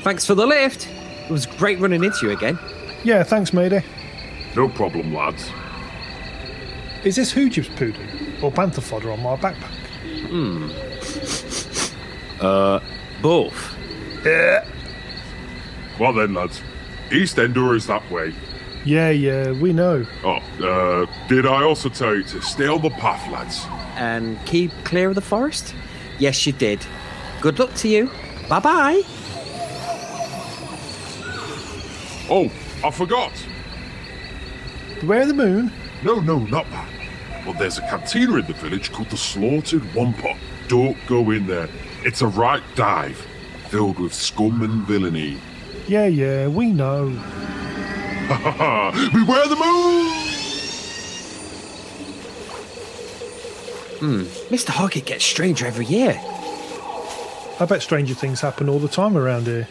Thanks for the lift. It was great running into you again. Yeah, thanks, matey. No problem, lads. Is this Hoojib's pudding or panther fodder on my backpack? Both. Well then, lads. East Endor is that way. Yeah, we know. Oh, did I also tell you to stay on the path, lads? And keep clear of the forest? Yes, you did. Good luck to you. Bye-bye. Oh, I forgot. Beware the moon? No, not that. Well, there's a cantina in the village called the Slaughtered Wampa. Don't go in there. It's a right dive, filled with scum and villainy. Yeah, we know. Beware the moon! Mr. Hoggett gets stranger every year. I bet stranger things happen all the time around here.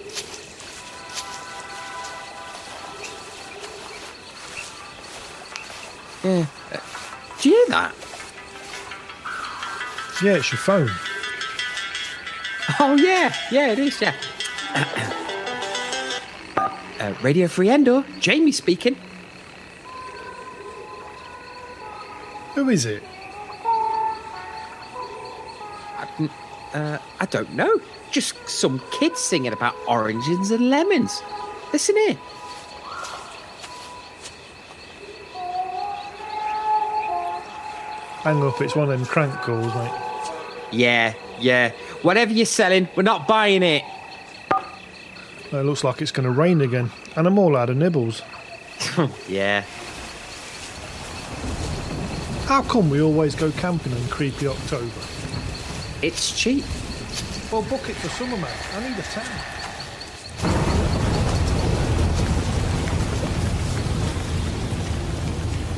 Yeah. Do you hear that? Yeah, it's your phone. Oh, yeah, it is, yeah. Radio Free Endor, Jamie speaking. Who is it? I don't know. Just some kids singing about oranges and lemons. Listen here. Hang up, it's one of them crank calls, mate. Yeah. Whatever you're selling, we're not buying it. It looks like it's going to rain again, and I'm all out of nibbles. Yeah. How come we always go camping in creepy October? It's cheap. Well, book it for summer, mate. I need a tan.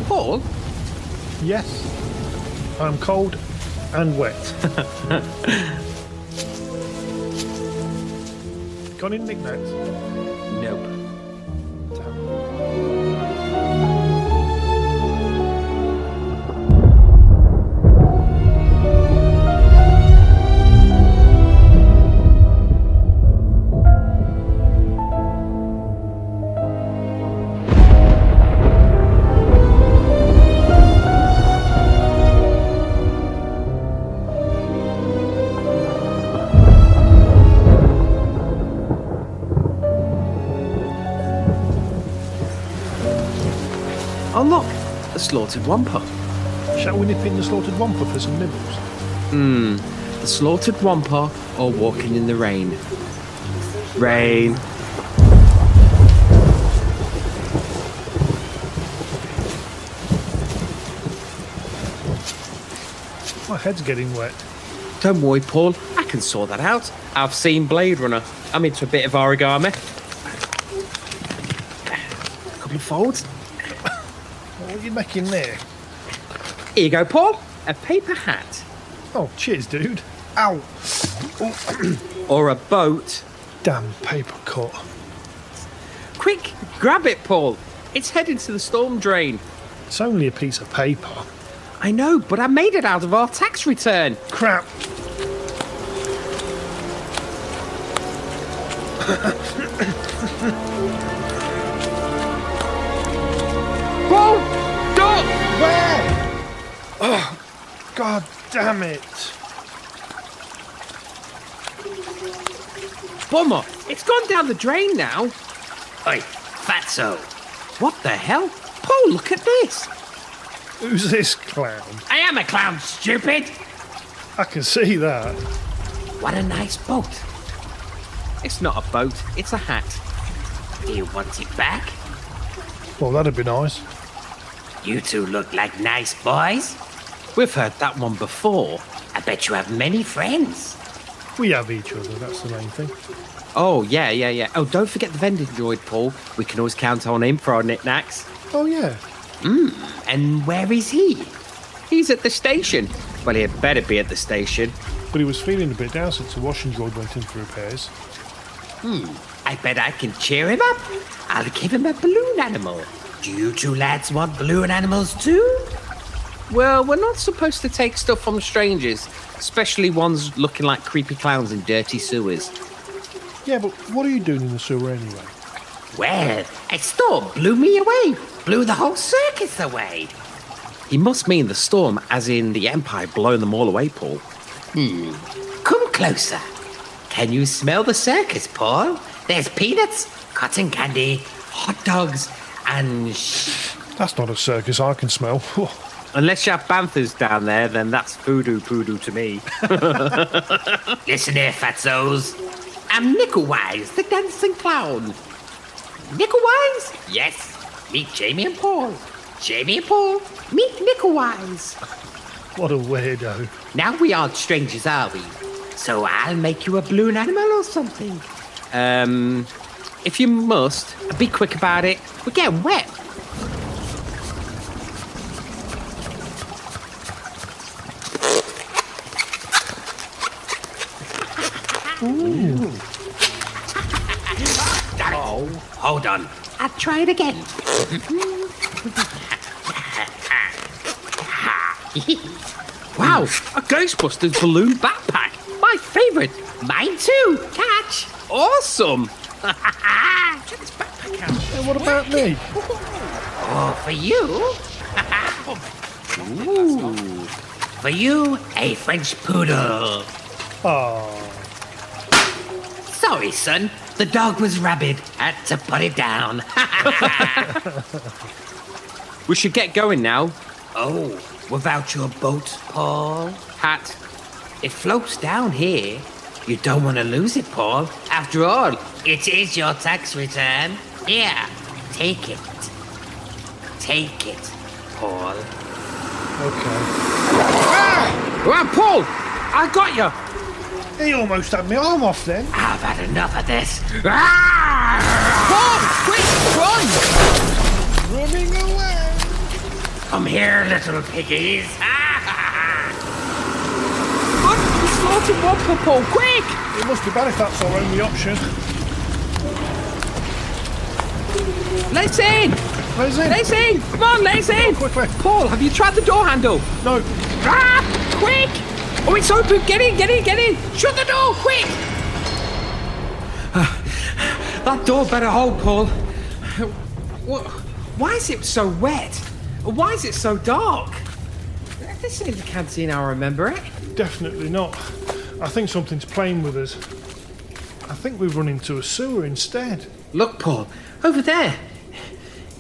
Paul? Yes. I'm cold and wet. Got any knickknacks? Nope. Oh, look, the Slaughtered Wampa. Shall we nip in the Slaughtered Wampa for some nibbles? The Slaughtered Wampa or walking in the rain. Rain. My head's getting wet. Don't worry, Paul. I can sort that out. I've seen Blade Runner. I'm into a bit of origami. Couple of folds. What are you making there? Here you go, Paul. A paper hat. Oh, cheers, dude. Ow. Or a boat. Damn paper cut. Quick, grab it, Paul. It's heading to the storm drain. It's only a piece of paper. I know, but I made it out of our tax return. Crap. Paul! Duck! Where? Oh, God damn it. Bummer, it's gone down the drain now. Oi, fatso. What the hell? Paul, look at this. Who's this clown? I am a clown, stupid. I can see that. What a nice boat. It's not a boat, it's a hat. Do you want it back? Well, that'd be nice. You two look like nice boys. We've heard that one before. I bet you have many friends. We have each other, that's the main thing. Oh, yeah. Oh, don't forget the vending droid, Paul. We can always count on him for our knickknacks. Oh, yeah. And where is he? He's at the station. Well, he'd better be at the station. But he was feeling a bit down since the washing droid went in for repairs. I bet I can cheer him up. I'll give him a balloon animal. Do you two lads want balloon animals too? Well, we're not supposed to take stuff from strangers, especially ones looking like creepy clowns in dirty sewers. Yeah, but what are you doing in the sewer anyway? Well, a storm blew me away. Blew the whole circus away. He must mean the storm, as in the Empire blowing them all away, Paul. Come closer. Can you smell the circus, Paul? There's peanuts, cotton candy, hot dogs, and That's not a circus I can smell. Unless you have banthas down there, then that's voodoo poodoo to me. Listen here, fatzos. I'm Nickelwise, the dancing clown. Nickelwise? Yes. Meet Jamie and Paul. Jamie and Paul, meet Nickelwise. What a weirdo. Now we aren't strangers, are we? So I'll make you a balloon animal or something. If you must, be quick about it. We're getting wet. Oh, hold on. I'll try it again. Wow, a Ghostbusters balloon backpack. My favourite. Mine too. Catch. Awesome. Check this backpack out. And what about me? Oh, for you? Ooh. For you, a French poodle. Oh, Sorry, son. The dog was rabid. Had to put it down. We should get going now. Oh, without your boat, Paul? Hat. It floats down here. You don't want to lose it, Paul. After all, it is your tax return. Here, take it. Take it, Paul. okay. Well, Paul, I got you. He almost had my arm off then. I've had enough of this. Paul, quick, run. Running away. Come here, little piggies. Run, the slaughtered whopper, Paul, quick. It must be bad if that's our only option. Let's in. Where's it? Let's in. Come on, let's in. Quickly. Paul, have you tried the door handle? No. Quick. Oh, it's open. Get in, get in, get in. Shut the door, quick. That door better hold, Paul. Why is it so wet? Why is it so dark? This ain't the canteen I remember it. Definitely not. I think something's playing with us. I think we've run into a sewer instead. Look, Paul, over there.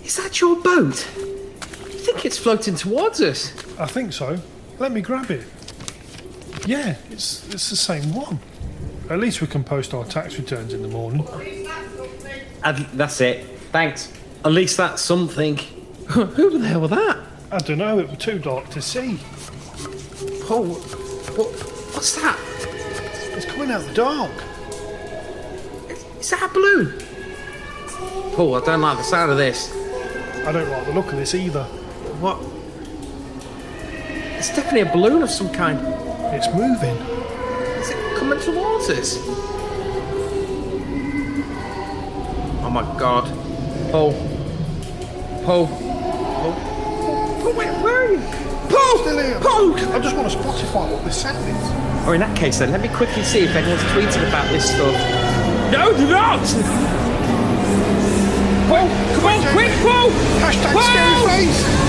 Is that your boat? I think it's floating towards us. I think so. Let me grab it. Yeah, it's the same one. At least we can post our tax returns in the morning. That's it. Thanks. At least that's something. Who the hell was that? I don't know, it was too dark to see. Paul, what's that? It's coming out the dark. Is that a balloon? Paul, I don't like the sound of this. I don't like the look of this either. What? It's definitely a balloon of some kind. It's moving. Is it coming towards us? Oh my god. Paul. Paul. Paul, where are you? Paul! Still here. Paul! I just want to Spotify what this sound is. Oh, in that case then, let me quickly see if anyone's tweeted about this stuff. No, do not! Paul, come on, quick, Paul! Hashtag Paul! scary face.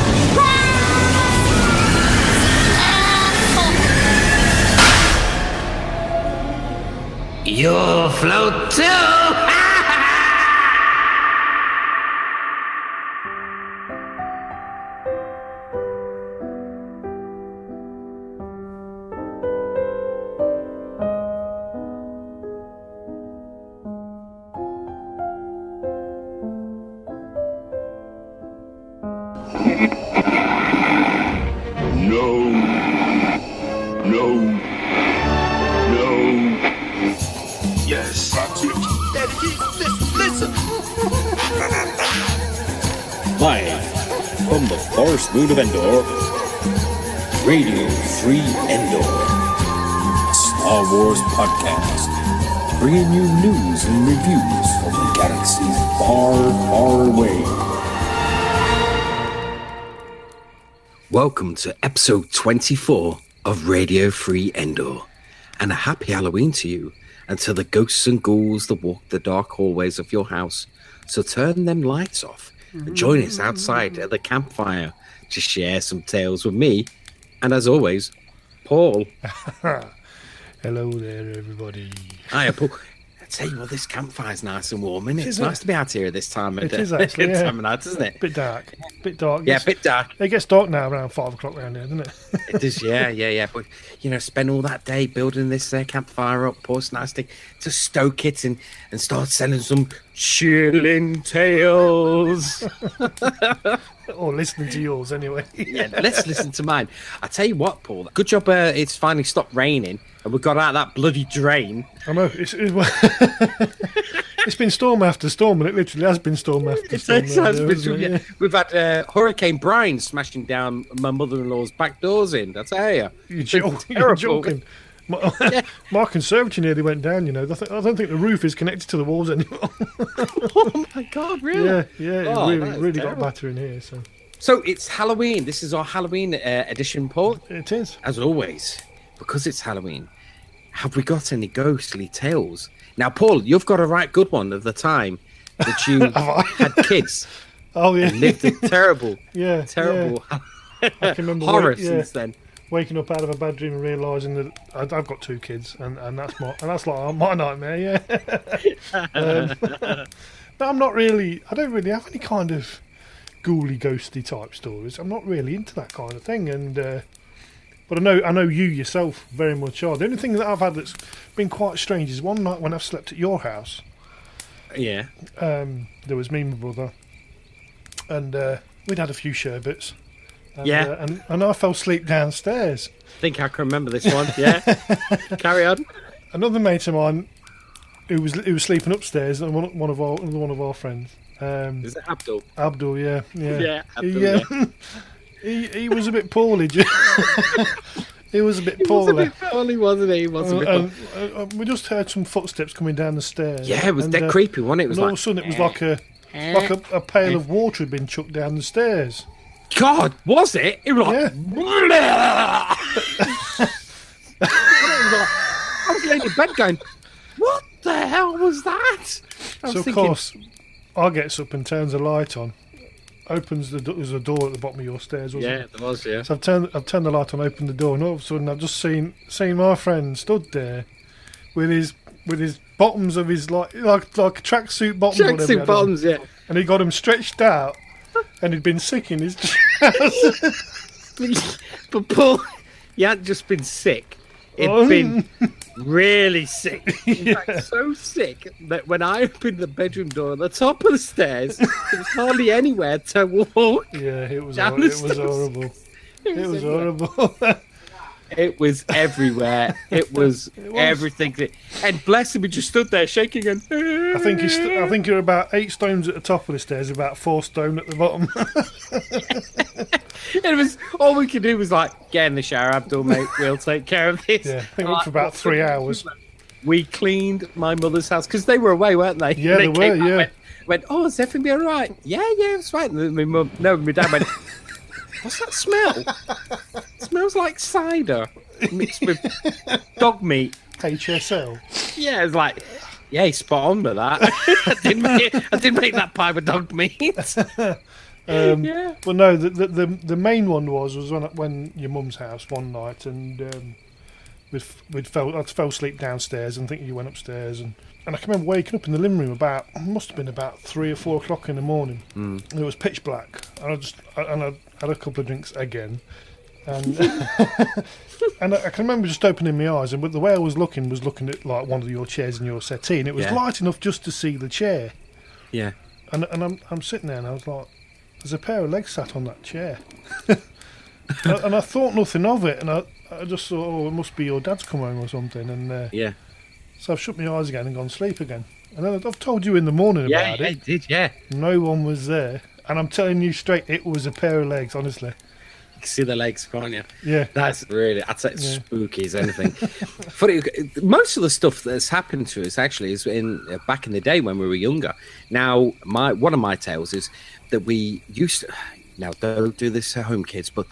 You'll float too. Yes, that's it. Listen. Live from the forest moon of Endor, Radio Free Endor, Star Wars podcast, bringing you news and reviews from the galaxy far, far away. Welcome to episode 24 of Radio Free Endor, and a happy Halloween to you, until the ghosts and ghouls that walk the dark hallways of your house. So turn them lights off and join us outside at the campfire to share some tales with me. And as always, Paul. Hello there, everybody. Hiya, Paul. I tell you what, this campfire's nice and warm, isn't it? It's nice to be out here at this time of It is actually, yeah. time of night, isn't it? Bit dark. Bit dark. Yeah, a bit dark. It gets dark now around 5 o'clock around here, doesn't it? It is, yeah. But, spend all that day building this campfire up, Paul. It's nice to stoke it and start selling some chilling tales. Or listening to yours, anyway. Yeah, let's listen to mine. I tell you what, Paul, good job it's finally stopped raining and we got out of that bloody drain. I know. It's been storm after storm, and it literally has been storm after storm. Yeah. We've had Hurricane Brian smashing down my mother-in-law's back doors in. That's how You're joking. My conservatory nearly went down, I don't think the roof is connected to the walls anymore. Oh, my God, really? Yeah. Oh, it really got better in here. So it's Halloween. This is our Halloween edition, Paul. It is. As always, because it's Halloween, have we got any ghostly tales? Now, Paul, you've got a right good one of the time that you had kids. Oh, yeah. And lived a terrible I can remember horror since then. Waking up out of a bad dream and realising that I've got 2 kids, and that's like my nightmare. Yeah. No, I'm not really. I don't really have any kind of ghouly, ghosty type stories. I'm not really into that kind of thing, but I know you yourself very much are. The only thing that I've had that's been quite strange is one night when I've slept at your house. Yeah. There was me and my brother, and we'd had a few sherbets. And, and I fell asleep downstairs. I think I can remember this one. Yeah. Carry on. Another mate of mine who was sleeping upstairs, and one of our friends. Is it Abdul? Abdul, yeah. Yeah. Abdul, he was a bit poorly. He was a bit poorly. He was a bit poorly, wasn't he? We just heard some footsteps coming down the stairs. Yeah, it was dead creepy, wasn't it? It was all of a sudden, it was like a pail of water had been chucked down the stairs. God, was it? It was like... Yeah. I was laying in bed going, what the hell was that? So, of course, I gets up and turns the light on. Opens the door. There's a door at the bottom of your stairs, wasn't there was, yeah. So I've turned the light on, opened the door, and all of a sudden I've just seen my friend stood there with his bottoms of his like tracksuit bottoms. Tracksuit bottoms, yeah. And he got them stretched out, and he'd been sick in his trousers. But Paul, you hadn't just been sick. It'd been really sick. In fact, so sick that when I opened the bedroom door at the top of the stairs, there was hardly anywhere to walk. Yeah, it was horrible. It was horrible. It was everywhere. It was everything. And bless him, he just stood there shaking. And I think you're about 8 stones at the top of the stairs, about 4 stone at the bottom. It was all we could do was like, get in the shower, Abdul, mate. We'll take care of this. Yeah, I think it was for about 3 hours. We cleaned my mother's house because they were away, weren't they? Yeah, they were. Yeah. Went, oh, is everything be all right? Yeah, it's right. And my dad went, what's that smell? It smells like cider mixed with dog meat. HSL. Yeah, it's like, yeah, he's spot on with that. I didn't make that pie with dog meat. Yeah. Well, no, the main one was when your mum's house one night, and I fell asleep downstairs, and I think you went upstairs, and I can remember waking up in the living room must have been about 3 or 4 o'clock in the morning. And it was pitch black, and I had a couple of drinks again, and and I can remember just opening my eyes, and the way I was looking at like one of your chairs in your settee, and it was light enough just to see the chair. Yeah. And I'm sitting there, and I was like, there's a pair of legs sat on that chair. And I thought nothing of it, and I just thought, oh, it must be your dad's come home or something. And so I've shut my eyes again and gone to sleep again. And then I've told you in the morning about it. Yeah, you did, yeah. No one was there. And I'm telling you straight, it was a pair of legs, honestly. You can see the legs, can't you? Yeah. That's really, I'd say it's spooky as anything. Funny, most of the stuff that's happened to us actually is back in the day when we were younger. Now, one of my tales is that we used to, now don't do this at home, kids, but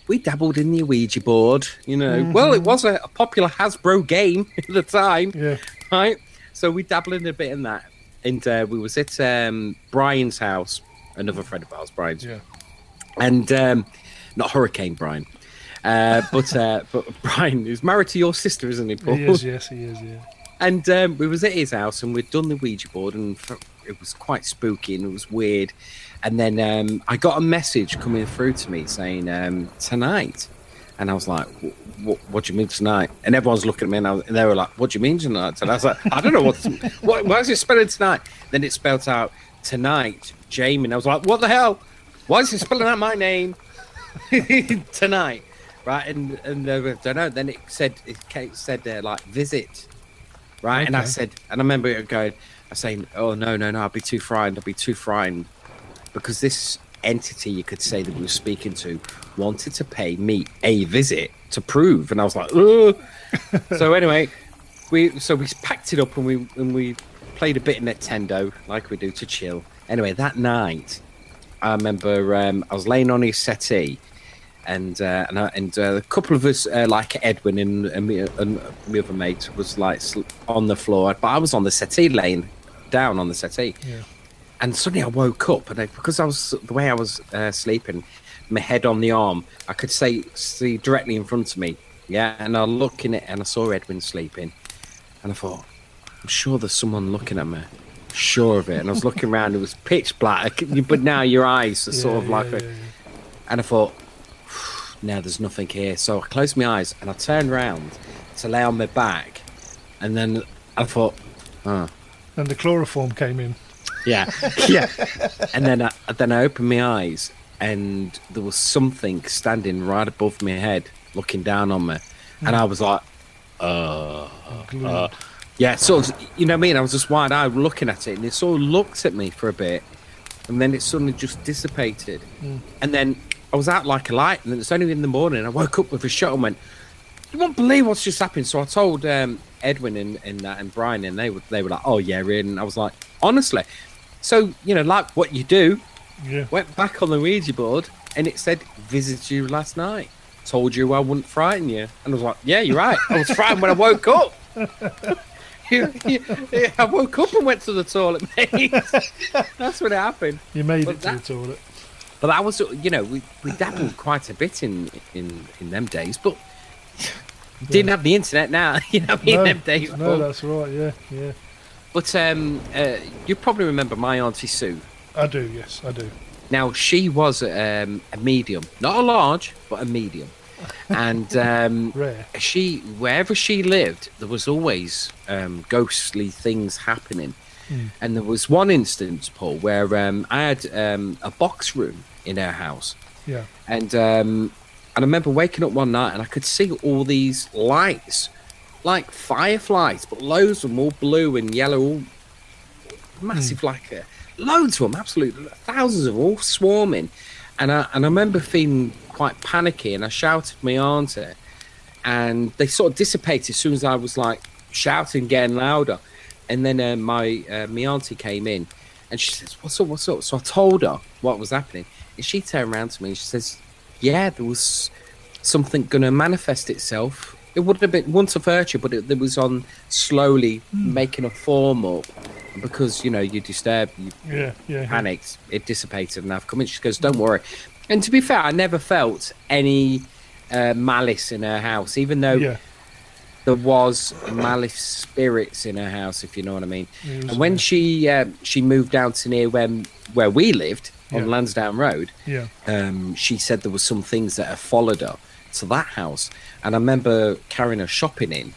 we dabbled in the Ouija board, Well, it was a popular Hasbro game at the time. Yeah. Right? So we dabbled in a bit in that. And we was at Brian's house, another friend of ours, Brian's. Yeah. And not Hurricane Brian. But Brian is married to your sister, isn't he, Paul? He is, yes, he is, yeah. And we was at his house, and we'd done the Ouija board, and it was quite spooky, and it was weird. And then I got a message coming through to me saying, tonight. And I was like, what do you mean tonight? And everyone's looking at me, and they were like, what do you mean tonight? And I was like, I don't know why is it spelling tonight? Then it spelled out tonight, Jamie. And I was like, what the hell? Why is it spelling out my name tonight? Right, and I don't know. Then it said like visit, right? Okay. And I said, and I remember I saying, oh no, I'll be too frightened, because this entity, you could say, that we were speaking to wanted to pay me a visit to prove, and I was like, ugh. So anyway, we packed it up and we played a bit of Nintendo like we do to chill. Anyway, that night, I remember I was laying on his settee. And a couple of us, like Edwin and my other mate, was like on the floor, but I was on the settee, laying down on the settee. Yeah. And suddenly I woke up, and because the way I was sleeping, my head on the arm, I could see directly in front of me. Yeah, and I looked in it, and I saw Edwin sleeping, and I thought, I'm sure there's someone looking at me. Sure of it. And I was looking around; it was pitch black, but now your eyes are sort of like and I thought, now there's nothing here. So I closed my eyes and I turned around to lay on my back, and then I thought, oh. And the chloroform came in. Yeah. And then I opened my eyes, and there was something standing right above my head, looking down on me, and I was like, yeah. Sort of, you know what I mean? I was just wide-eyed looking at it, and it sort of looked at me for a bit, and then it suddenly just dissipated, and then I was out like a light, and then it's only in the morning. I woke up with a shot and went, you won't believe what's just happened. So I told Edwin and Brian, and they were like, oh yeah, really? And I was like, honestly. So, like what you do, went back on the Ouija board, and it said, visited you last night. Told you I wouldn't frighten you. And I was like, yeah, you're right. I was frightened when I woke up. I woke up and went to the toilet, mate. That's what happened. You made it to the toilet. But that was, we dabbled quite a bit in them days, but didn't have the internet now, in them days. No, that's right, yeah. But you probably remember my Auntie Sue. I do, yes, I do. Now, she was a medium, not a large, but a medium. And rare. Wherever she lived, there was always ghostly things happening. And there was one instance, Paul, where I had a box room in her house. Yeah. And I remember waking up one night and I could see all these lights, like fireflies, but loads of them, all blue and yellow, all massive, loads of them, absolutely, thousands of them, all swarming. And I remember feeling quite panicky, and I shouted my auntie, and they sort of dissipated as soon as I was like shouting, getting louder. And then my auntie came in, and she says, what's up? So I told her what was happening, and she turned around to me and she says, yeah, there was something going to manifest itself. It would have been once of hurt you, but it was on slowly making a form up. And because, you disturbed, you panicked, it dissipated, and I've come in. She goes, don't worry. And to be fair, I never felt any malice in her house, even though there was malice spirits in her house, if you know what I mean. And when she moved down to near where we lived on Lansdowne Road, she said there was some things that had followed her to that house. And I remember carrying her shopping in,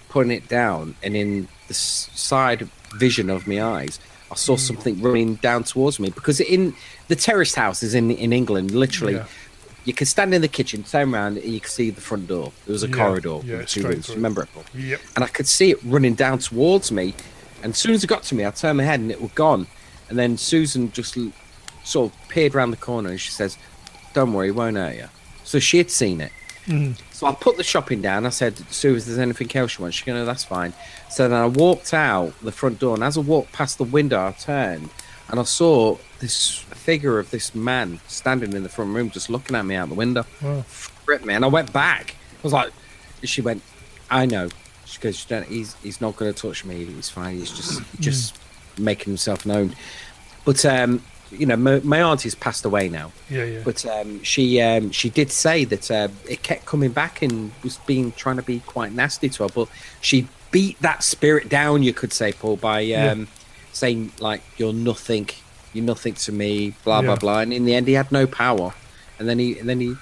putting it down, and in the side vision of my eyes, I saw something running down towards me, because in the terraced houses in England, literally, you can stand in the kitchen, turn around, and you can see the front door. There was a corridor with 2 rooms. Remember it, Paul? Yep. And I could see it running down towards me. And as soon as it got to me, I turned my head and it was gone. And then Susan just sort of peered around the corner and she says, don't worry, it won't hurt you. So she had seen it. So I put the shopping down. I said, Sue, is there anything else you want? She goes, no, that's fine. So then I walked out the front door, and as I walked past the window, I turned and I saw this figure of this man standing in the front room, just looking at me out the window. Wow. Fripped me, and I went back. I was like, she went, I know. She goes, he's not going to touch me. He's fine. He's just making himself known. But you know, my auntie's passed away now. Yeah. But she did say that it kept coming back and was trying to be quite nasty to her. But she beat that spirit down, you could say, Paul, by saying like, you're nothing to me, blah blah blah. And in the end, he had no power. And then he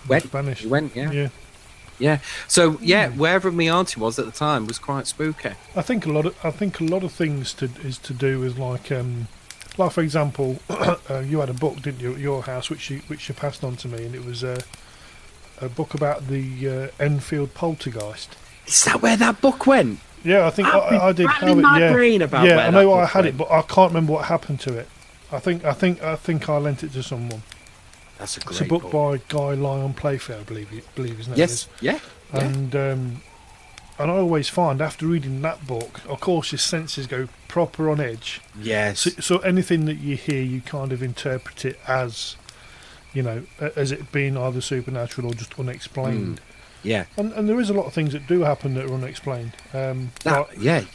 went. Spanish. He went. Yeah. So wherever my auntie was at the time was quite spooky. I think a lot of things is to do with like for example, you had a book, didn't you, at your house, which you passed on to me, and it was a book about the Enfield poltergeist. Is that where that book went? Yeah, I think I did have it. My brain about yeah, where I know that I book had went. it, but I can't remember what happened to it. I think I lent it to someone. That's a great It's a book by Guy Lyon Playfair, I believe his name is. Yes, yeah. And I always find after reading that book, of course, your senses go proper on edge. Yes. So anything that you hear, you kind of interpret it as, you know, as it being either supernatural or just unexplained. Yeah. And there is a lot of things that do happen that are unexplained. Like at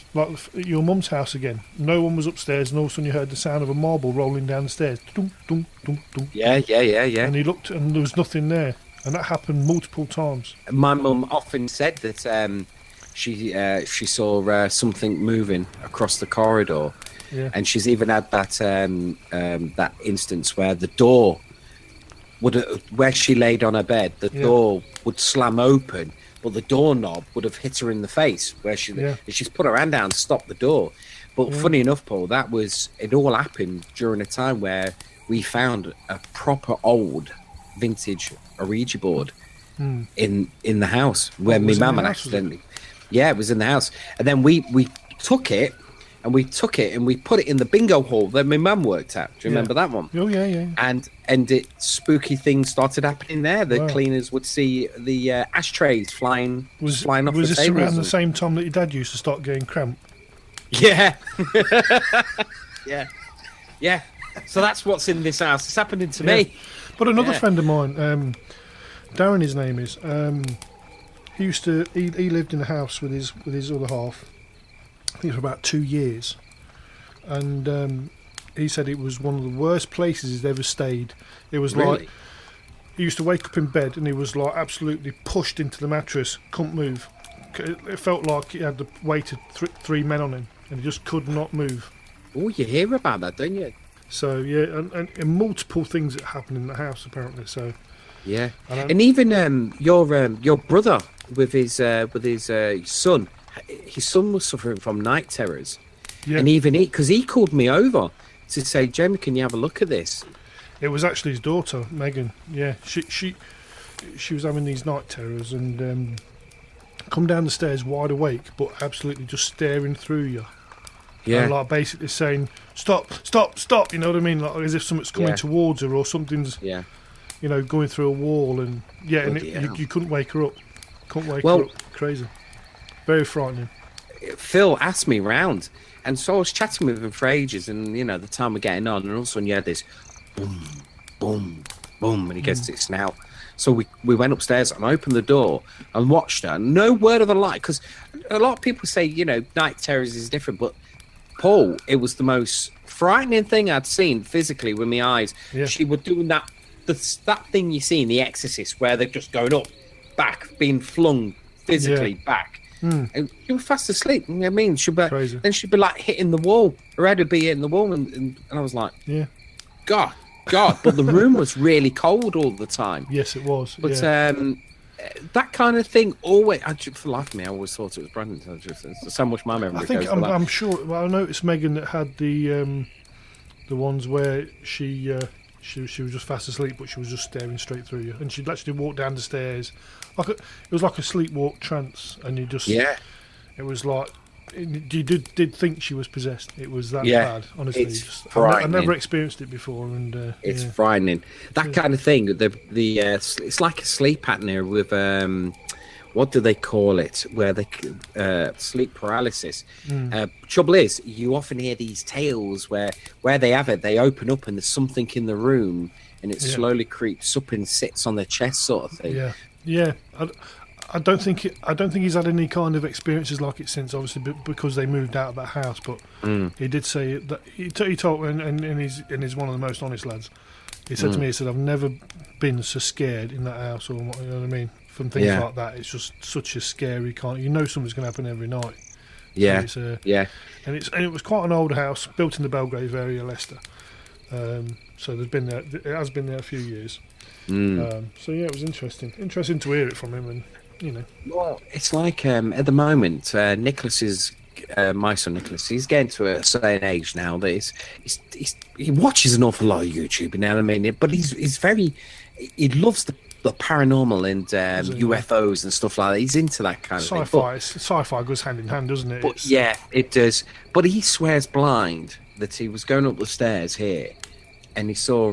your mum's house again. No one was upstairs, and all of a sudden you heard the sound of a marble rolling down the stairs. Dum, dum, dum, dum. Yeah. And he looked, and there was nothing there. And that happened multiple times. My mum often said that she saw something moving across the corridor, and she's even had that instance where the door where she laid on her bed, the door would slam open, but the doorknob would have hit her in the face where she's put her hand down to stop the door. But funny enough, Paul, it all happened during a time where we found a proper old vintage Ouija board in the house where my mum had accidentally. Yeah, it was in the house, and then we took it and we put it in the bingo hall that my mum worked at. Do you remember that one? Oh yeah. And spooky things started happening there. The cleaners would see the ashtrays flying off the tables. Was this around the same time that your dad used to start getting cramp? Yeah. Yeah. So that's what's in this house. It's happening to me. But another friend of mine, Darren, his name is. He lived in a house with his other half, I think for about 2 years, and he said it was one of the worst places he's ever stayed. It was like he used to wake up in bed and he was like absolutely pushed into the mattress, couldn't move. It felt like he had the weight of three men on him, and he just could not move. Oh, you hear about that, don't you? So and multiple things that happened in the house apparently. So yeah, and even your brother with his son. His son was suffering from night terrors, and even because he called me over to say, Jamie, can you have a look at this? It was actually his daughter, Megan. Yeah, she was having these night terrors and come down the stairs wide awake, but absolutely just staring through you. Yeah, and like basically saying, "Stop! You know what I mean? Like as if something's coming towards her or something's going through a wall and you couldn't wake her up. Couldn't wake her up. Crazy. Very frightening. Phil asked me round, and so I was chatting with him for ages, and the time we're getting on, and all of a sudden you had this boom, boom, boom, and he gets it now. So we went upstairs and opened the door and watched her. No word of a lie, because a lot of people say night terrors is different, but Paul, it was the most frightening thing I'd seen physically with my eyes. Yeah. She was doing that thing you see in The Exorcist, where they're just going up, back, being flung physically back. And she was fast asleep. You know what I mean? Then she'd be like hitting the wall. Her head would be hitting the wall, and I was like, God. But the room was really cold all the time. Yes, it was. But that kind of thing always, for the life of me, I always thought it was brilliant. It's so much my memory. I think I'm sure. Well, I noticed Megan that had the ones where she was just fast asleep, but she was just staring straight through you, and she'd actually walk down the stairs. It was like a sleepwalk trance, and you just it was like you did think she was possessed. It was that bad, honestly. It's I never experienced it before, and it's frightening. That kind of thing. It's like a sleep apnea with what do they call it? Where they sleep paralysis. Trouble is, you often hear these tales where they have it. They open up and there's something in the room, and it slowly creeps up and sits on their chest, sort of thing. Yeah. I don't think he's had any kind of experiences like it since, obviously, because they moved out of that house. But he did say that he told, and he's one of the most honest lads. He said to me, he said, "I've never been so scared in that house, or you know what I mean, from things like that. It's just such a scary kind. You know, something's going to happen every night." Yeah, so and it was quite an old house built in the Belgrave area, Leicester. So there's been there. It has been there a few years. So yeah, it was interesting to hear it from him, and you know. Well, it's like at the moment, Nicholas's my son Nicholas, he's getting to a certain age now that he watches an awful lot of YouTube, you know what I mean? But he loves the paranormal and UFOs and stuff like that. He's into that kind of thing. Sci-fi goes hand in hand, doesn't it? But yeah, it does. But he swears blind that he was going up the stairs here, and he saw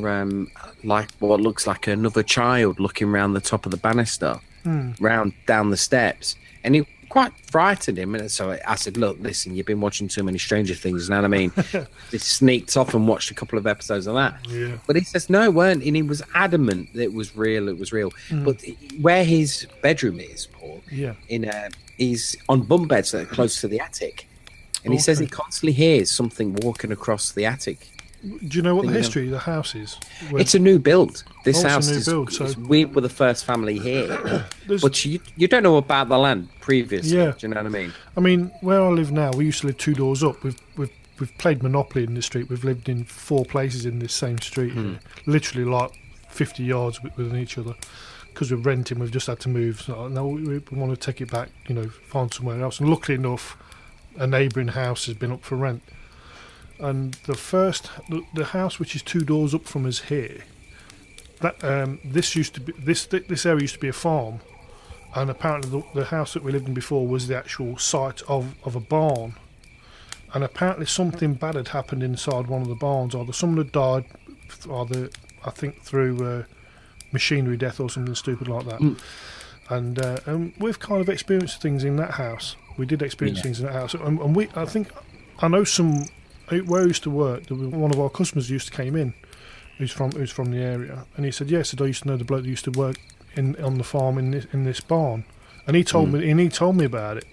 like what looks like another child looking round the top of the banister, round down the steps, and he quite frightened him. And so I said, "Look, listen, you've been watching too many Stranger Things, you know what I mean?" He sneaked off and watched a couple of episodes of that. Yeah. But he says no, it weren't, and he was adamant that it was real. It was real. But where his bedroom is, Paul, he's on bunk beds that are close to the attic, and he says he constantly hears something walking across the attic. Do you know what the history of the house is? It's a new build. This house is a new build, so we were the first family here. But you don't know about the land previously. Yeah. Do you know what I mean? I mean, where I live now, we used to live 2 doors up. We've played Monopoly in this street. We've lived in 4 places in this same street, literally like 50 yards within each other. Because we're renting, we've just had to move. So now we want to take it back, you know, find somewhere else. And luckily enough, a neighbouring house has been up for rent. And the house which is 2 doors up from us here, that this area used to be a farm, and apparently the house that we lived in before was the actual site of a barn, and apparently something bad had happened inside one of the barns. Either someone had died, I think through machinery death or something stupid like that. And we've kind of experienced things in that house. We did experience things in that house, and I know some. Where I used to work, one of our customers used to came in, who's from the area, and he said, "Yes, I used to know the bloke that used to work on the farm in this barn," and he told me about it,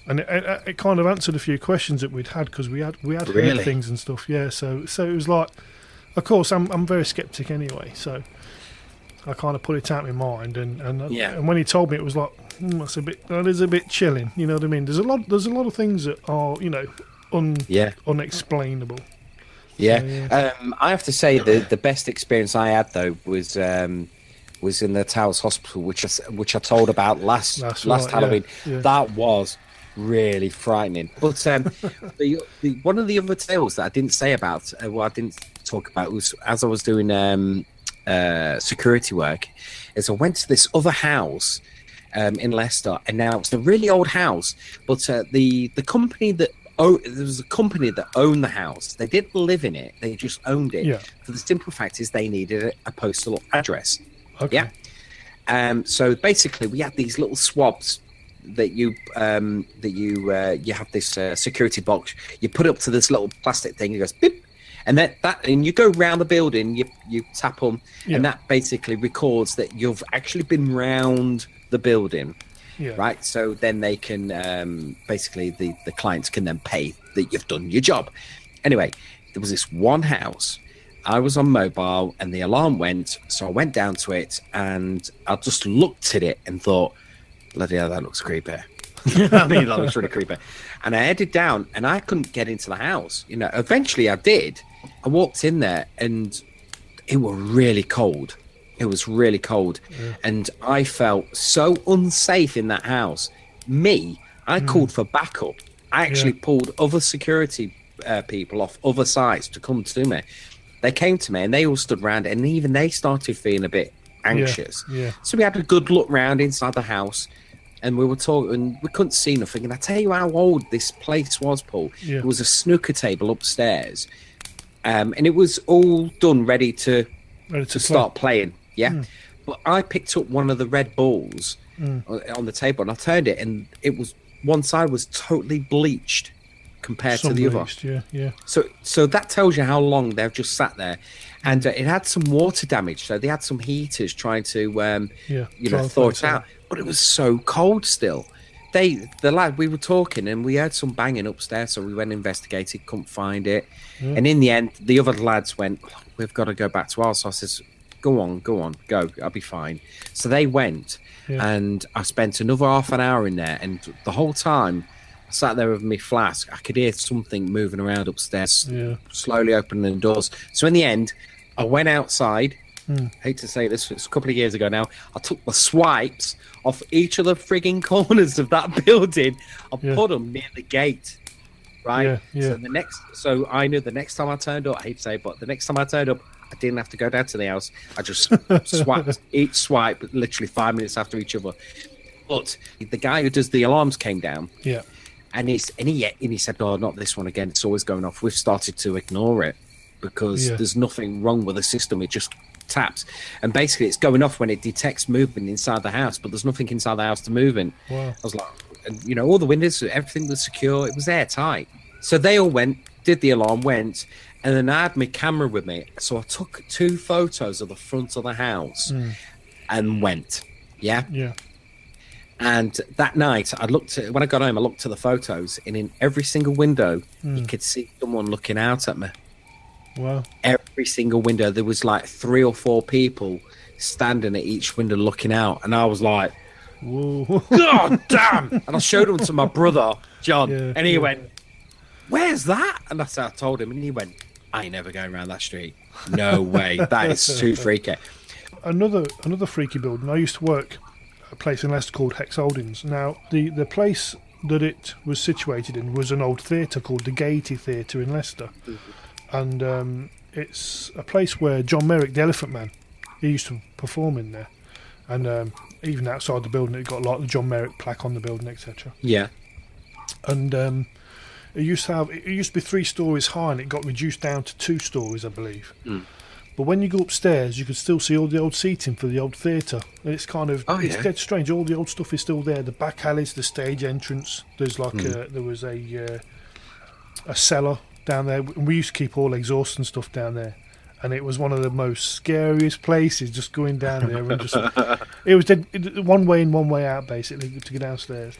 and it kind of answered a few questions that we'd had because we had heard things and stuff. Yeah, so it was like, of course, I'm very sceptic anyway, so I kind of put it out of my mind, and when he told me, it was like, that is a bit chilling, you know what I mean? There's a lot of things that are, you know, unexplainable. I have to say the best experience I had though was in the Towers Hospital, which I told about last Halloween. That was really frightening. But one of the other tales that I didn't say about, I didn't talk about, was as I was doing security work, is I went to this other house in Leicester, and now it's a really old house, but the company that there was a company that owned the house. They didn't live in it. They just owned it. Yeah. For the simple fact is they needed a postal address. Okay. Yeah. So basically, we had these little swabs that you have this security box. You put up to this little plastic thing. It goes beep, and and you go round the building. You tap them, and that basically records that you've actually been round the building. Yeah. Right, so then they can basically the clients can then pay that you've done your job. Anyway, there was this one house. I was on mobile and the alarm went, so I went down to it and I just looked at it and thought, bloody hell, that looks creepy. I mean, that looks really creepy. And I headed down and I couldn't get into the house. You know, eventually I did. I walked in there and it was really cold. It was really cold, and I felt so unsafe in that house. I called for backup. I actually pulled other security people off other sites to come to me. They came to me, and they all stood around, and even they started feeling a bit anxious. Yeah. So we had a good look round inside the house, and we were talking, and we couldn't see nothing. And I tell you how old this place was, Paul. Yeah. It was a snooker table upstairs, and it was all done, ready to start playing. Yeah, but I picked up one of the red balls on the table and I turned it, and it was one side was totally bleached, compared to the other. Yeah. So that tells you how long they've just sat there, and it had some water damage. So they had some heaters trying to, thaw it out. But it was so cold still. The lad, we were talking and we heard some banging upstairs, so we went and investigated, couldn't find it. And in the end, the other lads went, we've got to go back to ours. So I says, go on, go, I'll be fine. So they went, and I spent another half an hour in there, and the whole time I sat there with my flask, I could hear something moving around upstairs, slowly opening the doors. So in the end, I went outside. I hate to say this, it's a couple of years ago now. I took the swipes off each of the frigging corners of that building. I put them near the gate, right? So I knew the next time I turned up, I hate to say it, but the next time I turned up, I didn't have to go down to the house. I just swiped each swipe literally 5 minutes after each other. But the guy who does the alarms came down. Yeah. And he said, "Oh, not this one again. It's always going off." We've started to ignore it because there's nothing wrong with the system. It just taps, and basically it's going off when it detects movement inside the house, but there's nothing inside the house to move in. Wow. I was like, and, all the windows, everything was secure. It was airtight. So they all went, did the alarm, went, and then I had my camera with me. So I took 2 photos of the front of the house and went. Yeah. And that night, when I got home, I looked at the photos, and in every single window, you could see someone looking out at me. Wow. Every single window, there was like 3 or 4 people standing at each window looking out, and I was like, whoa. God damn! And I showed them to my brother, John, and he went, where's that? And that's how I told him, and he went, I ain't never going around that street. No way. That is too freaky. Another freaky building. I used to work at a place in Leicester called Hex Holdings. Now, the place that it was situated in was an old theatre called the Gaiety Theatre in Leicester. And it's a place where John Merrick, the Elephant Man, he used to perform in there. And even outside the building, it got like the John Merrick plaque on the building, etc. Yeah. And it used to be 3 stories high, and it got reduced down to 2 stories, I believe. But when you go upstairs, you can still see all the old seating for the old theatre. And it's kind of it's dead strange. All the old stuff is still there. The back alleys, the stage entrance. There's like there was a cellar down there. We used to keep all exhaust and stuff down there, and it was one of the most scariest places, just going down there and just it was dead, one way in, one way out, basically, to get downstairs.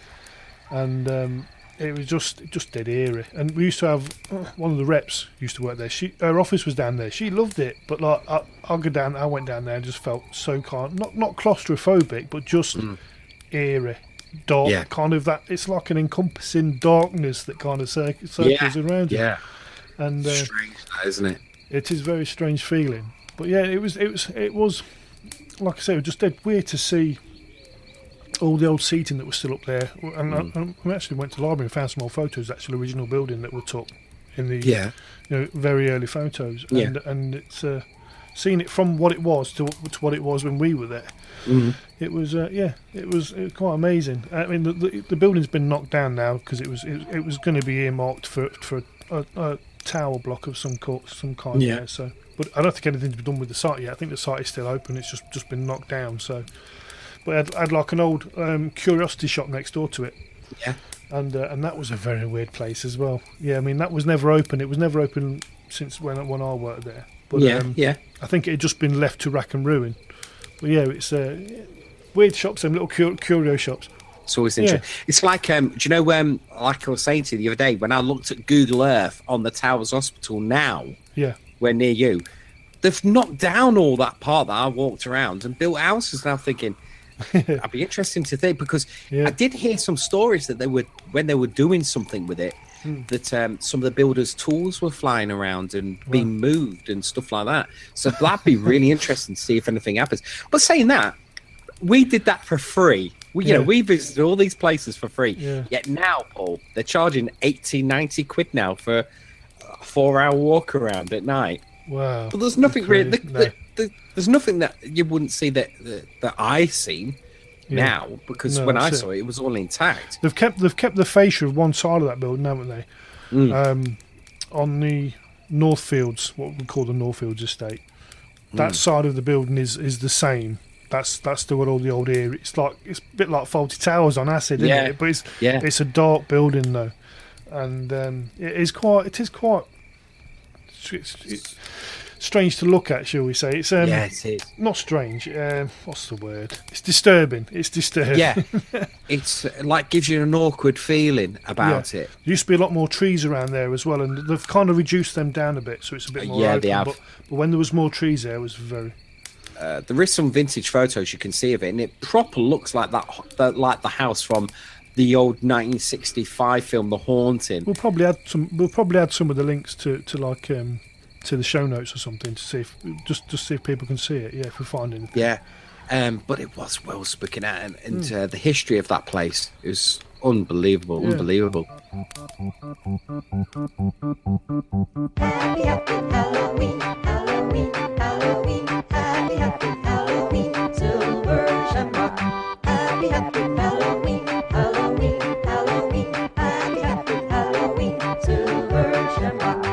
And it was just dead eerie. And we used to have one of the reps used to work there. Her office was down there. She loved it, but like I went down there and just felt so not claustrophobic, but just eerie. Dark, kind of that. It's like an encompassing darkness that kind of circles around you. Yeah, and strange, isn't it? It is a very strange feeling. But yeah, it was like I say, it was just dead weird to see all the old seating that was still up there. And I actually went to the library and found some old photos. That's the original building that were took in the very early photos. And it's seeing it from what it was to what it was when we were there. It was it was quite amazing. I mean, the building's been knocked down now because it was going to be earmarked for a tower block of some kind. Yeah. There, so, but I don't think anything's been done with the site yet. I think the site is still open. It's just been knocked down. So, but I had like an old curiosity shop next door to it. Yeah. And that was a very weird place as well. Yeah, I mean that was never open. It was never open since when I worked there. But I think it had just been left to rack and ruin. But yeah, it's weird shops, them little curio shops. It's always interesting. Yeah. It's like, do you know, like I was saying to you the other day, when I looked at Google Earth on the Towers Hospital now, we're near you, they've knocked down all that part that I walked around and built houses. And I'm thinking, that'd be interesting to think, because I did hear some stories that when they were doing something with it, that some of the builders' tools were flying around and being moved and stuff like that. So that'd be really interesting to see if anything happens. But saying that, we did that for free. We visited all these places for free. Yeah. Yet now, Paul, they're charging 80, 90 quid now for a 4-hour walk around at night. Wow. But there's nothing really. There's nothing that you wouldn't see that I've seen. Now, because when I saw it, it was all intact. They've kept the fascia of one side of that building, haven't they? On the Northfields, what we call the Northfields estate, that side of the building is the same. That's still got all the old era. It's a bit like Faulty Towers on acid, isn't it? But it's a dark building though, and it is quite it's strange to look at, shall we say? It's yeah, it is. Not strange. What's the word? It's disturbing. It's disturbing. Yeah, it's like gives you an awkward feeling about it. There used to be a lot more trees around there as well, and they've kind of reduced them down a bit, so it's a bit more open. They have. But when there was more trees there, it was very. There is some vintage photos you can see of it, and it proper looks like like the house from the old 1965 film, The Haunting. We'll probably add some of the links to the show notes or something to see if just see if people can see it. Yeah, if we find anything. Yeah, but it was well spoken at, and the history of that place is unbelievable. Yeah. Unbelievable. Happy, happy Halloween, Halloween, Halloween. Happy, happy Halloween, Silver Shamrock. Happy, happy Halloween, Halloween, Halloween. Happy, happy Halloween, Silver Shamrock.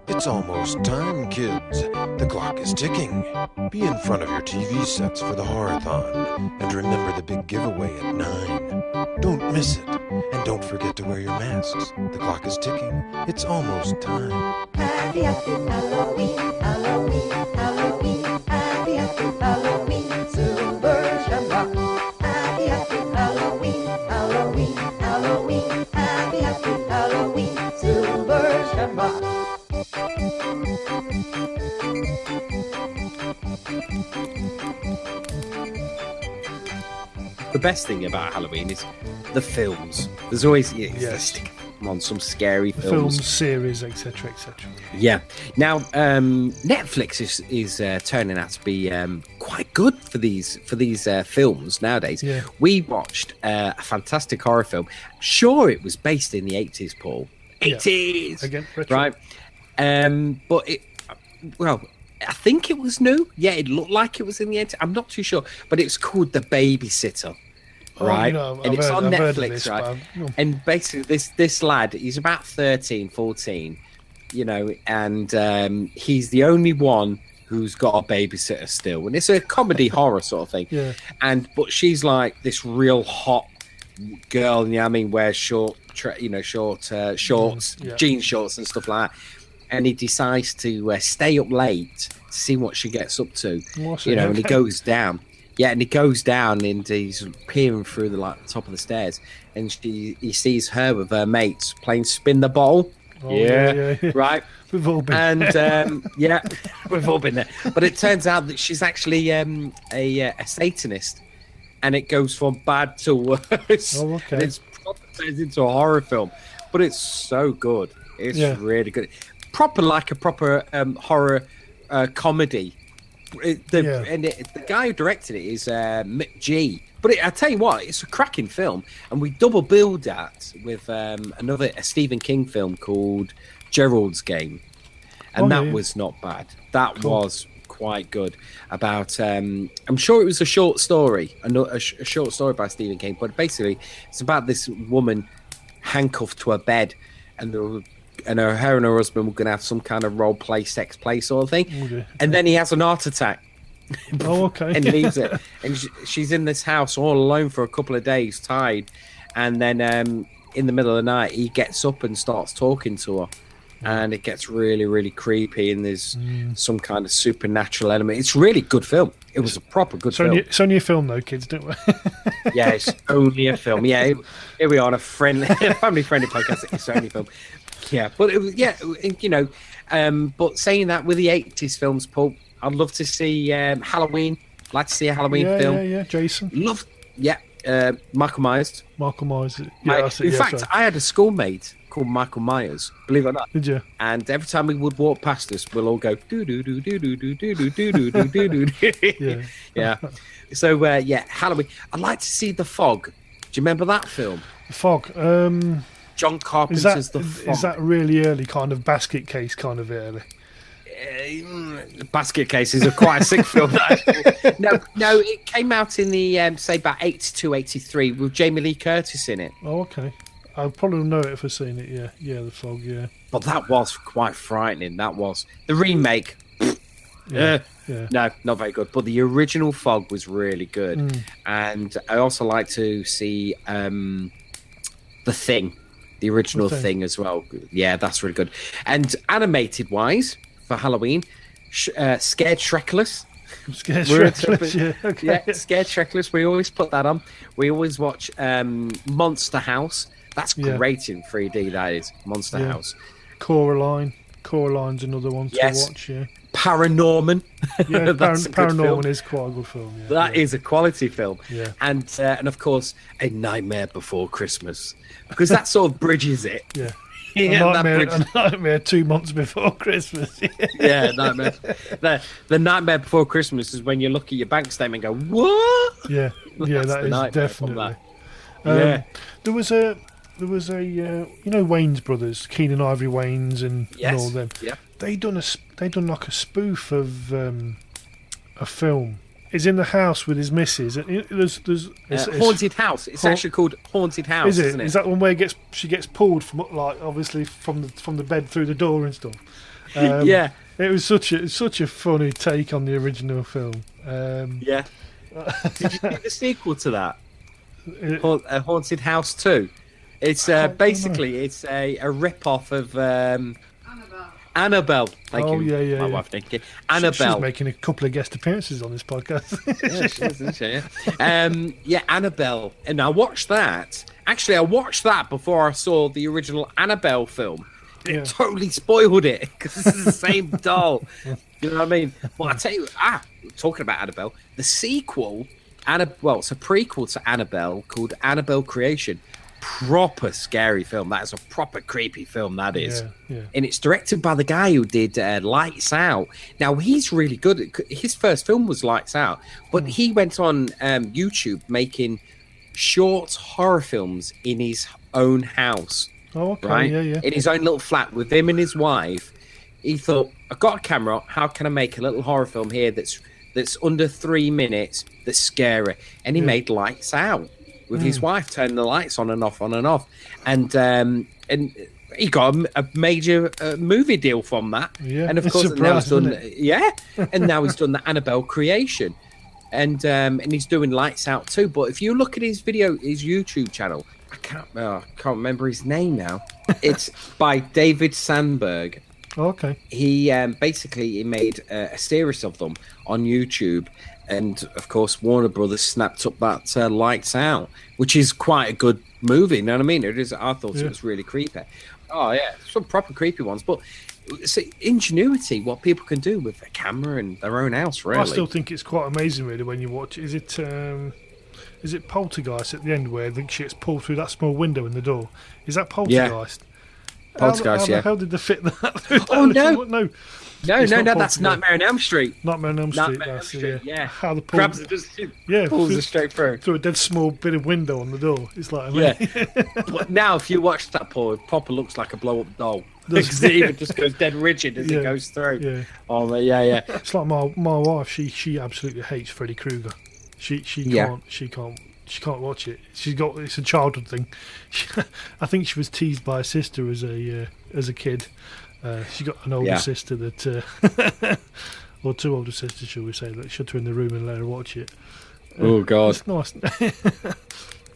It's almost time, kids. The clock is ticking. Be in front of your TV sets for the Horror-thon. And remember the big giveaway at 9. Don't miss it. And don't forget to wear your masks. The clock is ticking. It's almost time. Happy, happy Halloween, Halloween, Halloween. Happy, happy Halloween, Silver Shamrock. Happy, happy Halloween, Halloween, Halloween. Happy, happy Halloween, Silver Shamrock. The best thing about Halloween is the films. There's always on some scary Films, series, etc., etc. Yeah. Now, Netflix is turning out to be quite good for these films nowadays. Yeah. We watched a fantastic horror film. Sure, it was based in the 80s, Paul. 80s, Again, retro. right? But I think it was new. Yeah, it looked like it was in the 80s. I'm not too sure, but it's called The Babysitter. Right, and it's on Netflix, right? And basically, this lad, he's about 13, 14, you know, and he's the only one who's got a babysitter still, and it's a comedy horror sort of thing. Yeah. But she's like this real hot girl, you know what I mean, wears shorts, jean shorts and stuff like that. And he decides to stay up late to see what she gets up to, and he goes down. Yeah, and he goes down and he's peering through the top of the stairs, and he sees her with her mates playing spin the bottle. Yeah, right. We've all been, and we've all been there. But it turns out that she's actually a Satanist, and it goes from bad to worse. Oh, okay. And it's proper turns into a horror film, but it's so good. It's really good. Like a proper horror comedy. The guy who directed it is Mick G. But I tell you what, it's a cracking film, and we double billed that with a Stephen King film called Gerald's Game, and that was not bad. That was quite good. About I'm sure it was a short story, a short story by Stephen King, but basically it's about this woman handcuffed to a bed, and her and her husband were going to have some kind of role play, sex play sort of thing. Okay. And then he has an heart attack. Oh, okay. And leaves it. And she's in this house all alone for a couple of days, tied. And then in the middle of the night, he gets up and starts talking to her. And it gets really, really creepy. And there's some kind of supernatural element. It's a really good film. It was a proper good film. It's only a film, though, kids, don't we? Yeah, it's only a film. Yeah, here we are on a family-friendly podcast. It's only a film. Yeah, but it was, but saying that with the 80s films, Paul, I'd love to see Halloween. I'd like to see a Halloween film. Yeah, Jason. Michael Myers. Michael Myers. In fact, I had a schoolmate called Michael Myers, believe it or not. Did you? And every time he would walk past us, we'll all go do do do do do do do do do do do do. Yeah. So Halloween. I'd like to see The Fog. Do you remember that film? The Fog. John Carpenter's The Fog. Is that really early, kind of basket case kind of early? Basket Case is quite a sick film. No, it came out in the say about 82, 83 with Jamie Lee Curtis in it. Oh, okay. I'll probably know it if I've seen it. Yeah, The Fog. Yeah, but that was quite frightening. That was the remake. No, not very good. But the original Fog was really good, and I also like to see The Thing. The original Okay. thing as well. Yeah, that's really good. And animated wise for Halloween, Scared Shrekless. Scared We're Shrekless, yeah. Okay. Yeah, Scared Shrekless. We always put that on. We always watch Monster House. That's great in 3D. That is Monster Yeah. House. Coraline's another one to watch. Yeah. Paranorman. Yeah, That's a good film. Paranorman is quite a good film. Yeah. That is a quality film. Yeah. And of course, A Nightmare Before Christmas, because that sort of bridges it. Yeah. Yeah, a nightmare 2 months before Christmas. Yeah, Nightmare. The Nightmare Before Christmas is when you look at your bank statement and go, what? Yeah, That's that the is nightmare from definitely. that. There was a you know, Wayne's brothers, Keenan Ivory Waynes and all them. Yeah. They done like a spoof of a film. He's in the house with his missus. It's Haunted House. It's actually called Haunted House, is it? isn't it? Is that one where she gets pulled from, like, obviously from the bed through the door and stuff? Yeah. It was such a funny take on the original film. Yeah. Did you see the sequel to that? It- Haunted House 2. It's basically it's a rip-off of Annabelle. Thank you. Yeah. My wife, thank you. She's Annabelle. making a couple of guest appearances on this podcast. Yeah, she is, isn't she? Yeah, Annabelle. And I watched that. Actually, I watched that before I saw the original Annabelle film. It totally spoiled it because it's the same doll. You know what I mean? Well, I tell you, talking about Annabelle, the sequel, it's a prequel to Annabelle called Annabelle Creation. Proper scary film. That is a proper creepy film. That is, Yeah. and it's directed by the guy who did Lights Out. Now he's really good. His first film was Lights Out, but he went on YouTube making short horror films in his own house. Oh, okay. Right? Yeah. In his own little flat with him and his wife. He thought, I've got a camera. How can I make a little horror film here that's under 3 minutes, that's scary? And he made Lights Out with his wife, turning the lights on and off, and he got a major movie deal from that. Yeah, and of course, now he's done. isn't And now he's done the Annabelle Creation, and he's doing Lights Out too. But if you look at his YouTube channel, I can't remember his name now. It's by David Sandberg. Okay. He basically made a series of them on YouTube. And of course, Warner Brothers snapped up that Lights Out, which is quite a good movie. You know what I mean? It is. I thought it was really creepy. Oh yeah, some proper creepy ones. But it's ingenuity, what people can do with a camera in their own house. Really, I still think it's quite amazing, really, when you watch. Is it Poltergeist at the end where the shit's pulled through that small window in the door? Is that Poltergeist? Poltergeist. How did they fit that? Through that Oh, no. no. No, It's not that's Poltergeist. Nightmare on Elm Street. Nightmare on Elm Street. Nightmare on Elm That's Street. Yeah. How the Grabs it, just pulls it straight through. through a dead small bit of window on the door. It's like, Yeah. But now, if you watch that, Paul, it proper looks like a blow-up doll. Because it even just goes dead rigid as it goes through. Yeah. Oh, yeah. It's like my wife. She absolutely hates Freddy Krueger. She can't watch it. It's a childhood thing. I think she was teased by her sister as a kid. She got an older sister that, or two older sisters, shall we say, that shut her in the room and let her watch it. Oh God, it's nice.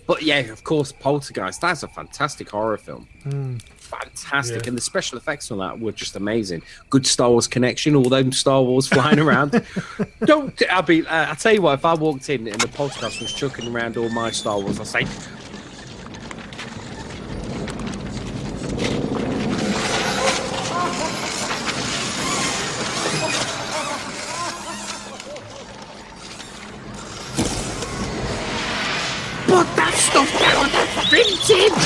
But yeah, of course, Poltergeist. That's a fantastic horror film. Fantastic, and the special effects on that were just amazing. Good Star Wars connection. All them Star Wars flying around. I'll tell you what. If I walked in and the Poltergeist was chucking around all my Star Wars, I'll say. Put that stuff down, that's vintage!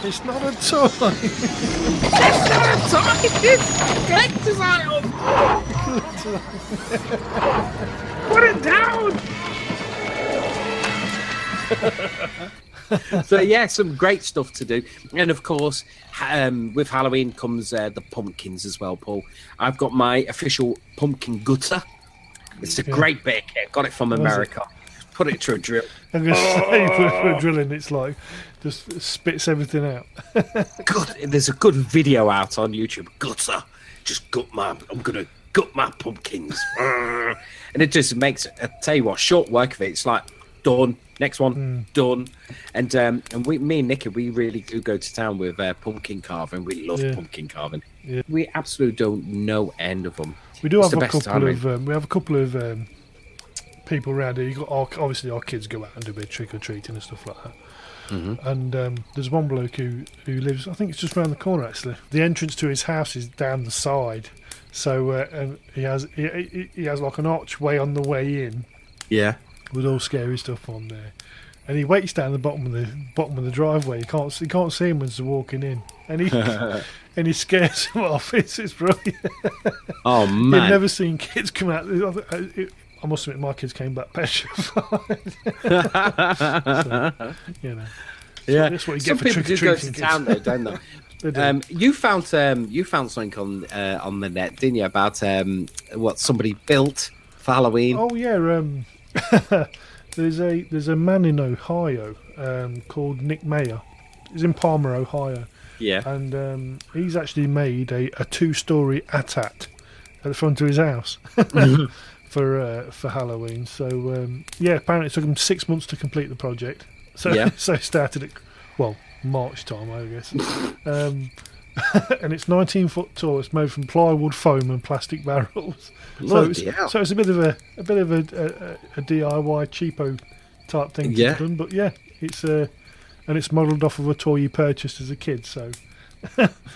It's not a toy. It's not a toy, it's collector's item! Put it down! So yeah, some great stuff to do, and of course, with Halloween comes the pumpkins as well, Paul. I've got my official pumpkin gutter. It's a great bit of kit. Got it from America. Put it through a drill. I'm going to say, you put it through a drill in, it's like, just spits everything out. There's a good video out on YouTube. Gutter. I'm going to gut my pumpkins. And it just makes, I tell you what, short work of it. It's like, done, Next one, done. And me and Nicky, we really do go to town with pumpkin carving. We love pumpkin carving. Yeah. We absolutely don't know end of them. We do have a couple of people around here. Obviously, our kids go out and do a bit of trick or treating and stuff like that. Mm-hmm. And there's one bloke who lives, I think it's just around the corner actually. The entrance to his house is down the side, so and he has like an archway on the way in. Yeah. With all scary stuff on there, and he waits down the bottom of the driveway. You can't see him when they're walking in, and he scares them off. It's brilliant. Oh man! You've never seen kids come out. I must admit, my kids came back petrified. So, yeah. That's what you Some get for people do go to town though, don't they? They do. You found something on the net, didn't you? About what somebody built for Halloween. Oh yeah. There's a man in Ohio called Nick Mayer. He's in Palmer, Ohio. Yeah. And he's actually made a 2-story AT-AT at the front of his house for Halloween. So apparently it took him 6 months to complete the project. So so it started at March time, I guess. And it's 19 foot tall. It's made from plywood, foam, and plastic barrels. So it's a bit of a DIY cheapo type thing to be done. But it's modelled off of a toy you purchased as a kid. So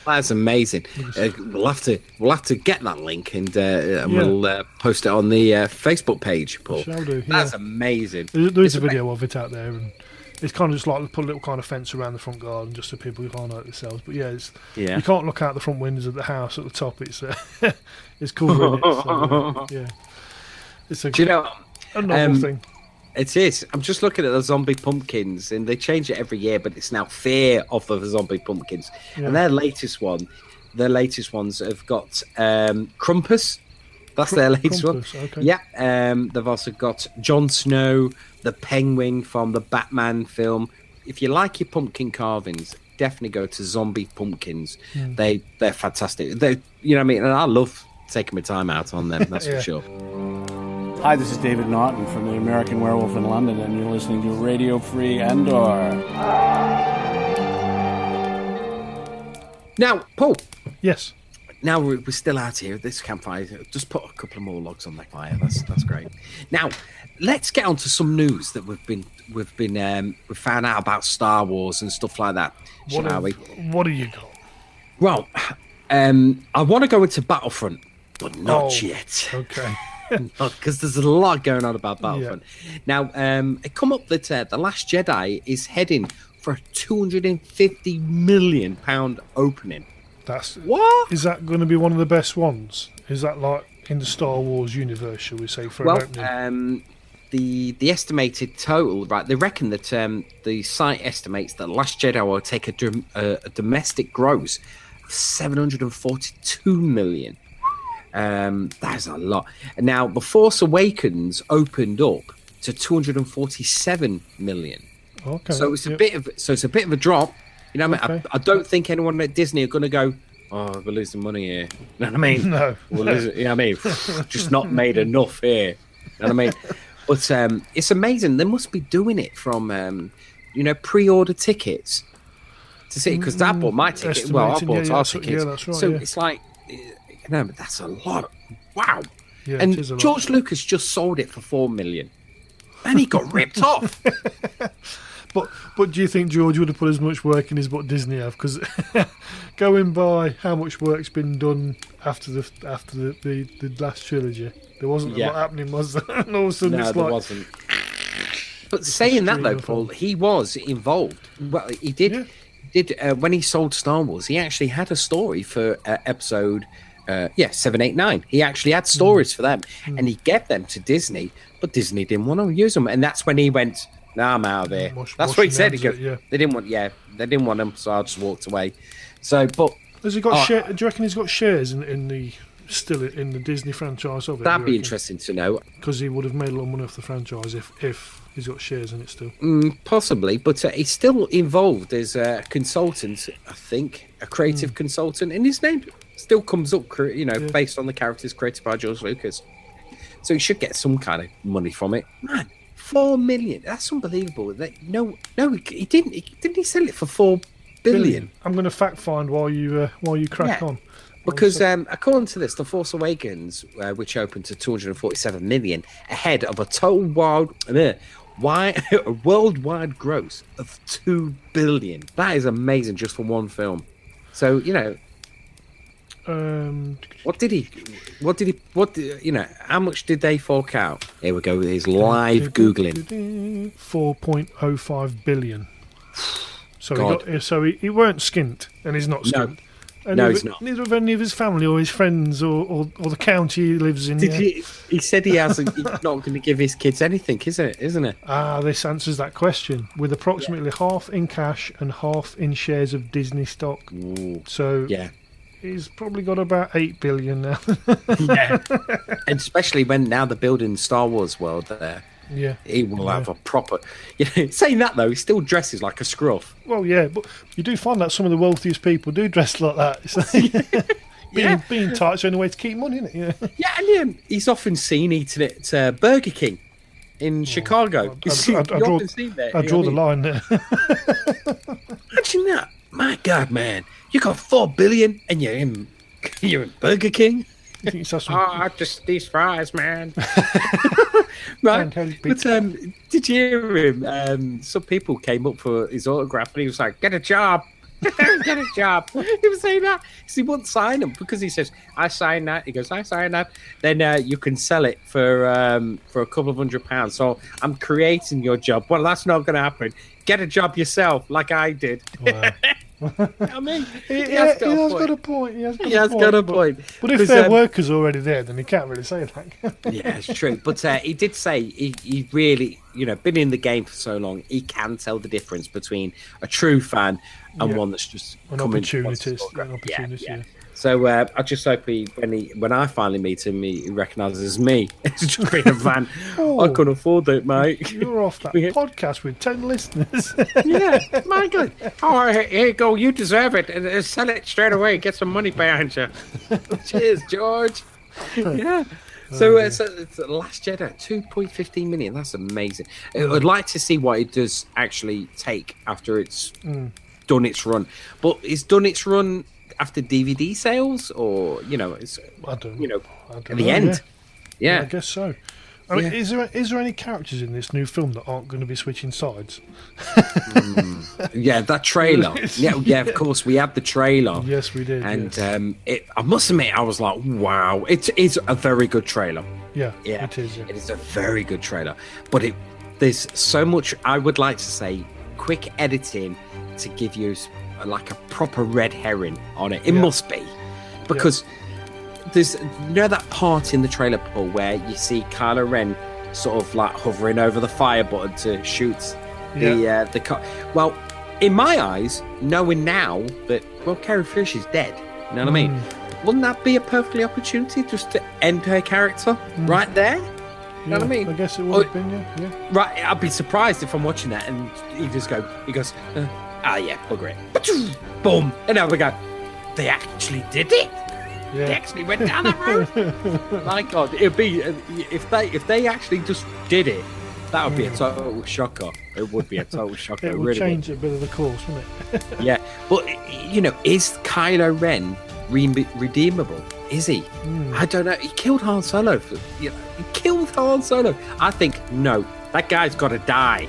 that's amazing. We'll have to get that link and we'll post it on the Facebook page, Paul. Shall do. That's amazing. There is a video of it out there, and it's kind of just like put a little kind of fence around the front garden just so people can't hurt themselves. But you can't look out the front windows of the house at the top. It's it's cool. It's a novel thing. It is. I'm just looking at the zombie pumpkins, and they change it every year, but it's now Fear of the Zombie Pumpkins. Yeah. And their latest ones have got Krampus. That's their latest one. Okay. Yeah. They've also got Jon Snow, the Penguin from the Batman film. If you like your pumpkin carvings, definitely go to Zombie Pumpkins. They're fantastic. You know what I mean? And I love taking my time out on them. That's for sure. Hi, this is David Naughton from the American Werewolf in London, and you're listening to Radio Free Endor. Now, Paul. Yes. Now we're still out here at this campfire. Just put a couple of more logs on that fire. That's great. Now, let's get on to some news that we've found out about Star Wars and stuff like that. Shall we? What do you got? Well, I want to go into Battlefront, but not yet. Okay. Because there's a lot going on about Battlefront. Yeah. Now, it come up that The Last Jedi is heading for a £250 million opening. What? Is that going to be one of the best ones? Is that like in the Star Wars universe, shall we say, for an opening? The estimated total, right? They reckon that the site estimates that Last Jedi will take a domestic gross of 742 million. That's a lot. Now, The Force Awakens opened up to 247 million. Okay. So it's a bit of a drop. You know what I mean? I don't think anyone at Disney are going to go, oh, we're losing money here. You know what I mean? No. We're losing, you know what I mean? Just not made enough here. You know what I mean? But it's amazing. They must be doing it from, pre-order tickets to see. Because I bought my ticket. Well, I bought our tickets. Yeah, that's right. So it's like, but that's a lot. Wow. Yeah, and George Lucas just sold it for $4 million. And he got ripped off. But do you think George would have put as much work in as what Disney have? Because going by how much work's been done after the last trilogy, there wasn't a lot happening, was there? And all of a sudden there wasn't. But saying that though, Paul, he was involved. Well, he did. Yeah. When he sold Star Wars, he actually had a story for episode 7, 8, 9. He actually had stories for them, and he gave them to Disney, but Disney didn't want to use them, and that's when he went, "Nah, I'm out of there." That's what he said. He goes, they didn't want him, so I just walked away. So, but has he got? Do you reckon he's got shares in the Disney franchise of it? That'd be interesting to know, because he would have made a lot of money off the franchise if he's got shares in it still. Possibly, but he's still involved as a consultant. I think a creative consultant, and his name still comes up, based on the characters created by George Lucas. So he should get some kind of money from it. Man, 4 million. That's unbelievable. No, he didn't. Didn't he sell it for 4 billion? I'm going to fact find while you crack on. Because according to this, The Force Awakens, which opened to 247 million, ahead of a worldwide gross of 2 billion. That is amazing just for one film. So how much did they fork out? Here we go with his live googling. 4.05 billion. So he weren't skint, and he's not skint. No, he's not. Neither of any of his family or his friends or the county he lives in. He said he hasn't. He's not going to give his kids anything, isn't it? This answers that question with approximately half in cash and half in shares of Disney stock. Ooh. So he's probably got about 8 billion now. Yeah, and especially when now they're building Star Wars world there. Yeah, he will have a proper. Saying that though, he still dresses like a scruff. Well, yeah, but you do find that some of the wealthiest people do dress like that. It's like being tight's the only way to keep money, isn't it? And he's often seen eating it at Burger King in Chicago. I draw the line there. Imagine that, my God, man! You got 4 billion and you're in Burger King. Just these fries, man. Right, but did you hear him? Some people came up for his autograph, and he was like, "Get a job, get a job." He was saying that because he wouldn't sign them because he says, "I sign that." He goes, "I sign that." Then you can sell it for a couple of £100. So I'm creating your job. Well, that's not going to happen. Get a job yourself, like I did. Wow. I mean, he has got a point. He has got a point. But if their workers already there, then he can't really say that. Yeah, it's true. But he did say he really, been in the game for so long, he can tell the difference between a true fan and one that's just an opportunist. Yeah. So I just hope when I finally meet him, he recognises me. It's just been a van. I couldn't afford it, mate. You're off that podcast with 10 listeners. Yeah, my God. Oh, here you go. You deserve it. Sell it straight away. Get some money behind you. Cheers, George. Yeah. So it's Last Jedi, 2.15 million. That's amazing. I'd like to see what it does actually take after it's done its run. But it's done its run after DVD sales, or it's at the end. Yeah, I guess so. I mean, is there any characters in this new film that aren't going to be switching sides? Yeah, that trailer. Yeah, of course we had the trailer. Yes, we did. And I must admit, I was like, wow, it is a very good trailer. Yeah, it is. Yeah. It is a very good trailer, but there's so much. I would like to say, quick editing to give you like a proper red herring on it. It must be, because there's that part in the trailer, Paul, where you see Kylo Ren sort of like hovering over the fire button to shoot the car. Well, in my eyes, knowing now that Carrie Fisher is dead, you know what I mean? Wouldn't that be a perfectly opportunity just to end her character right there? You know what I mean? I guess it would have been, yeah. Right, I'd be surprised if I'm watching that and he goes, bugger it. Boom. And now we go, they actually did it? Yeah. They actually went down that road? My God, it'd be, if they actually just did it, that would be a total shocker. It would be a total shocker. It would really change a bit of the course, wouldn't it? Yeah. But, is Kylo Ren redeemable? Is he? I don't know. He killed Han Solo. He killed Han Solo. I think, no, that guy's got to die.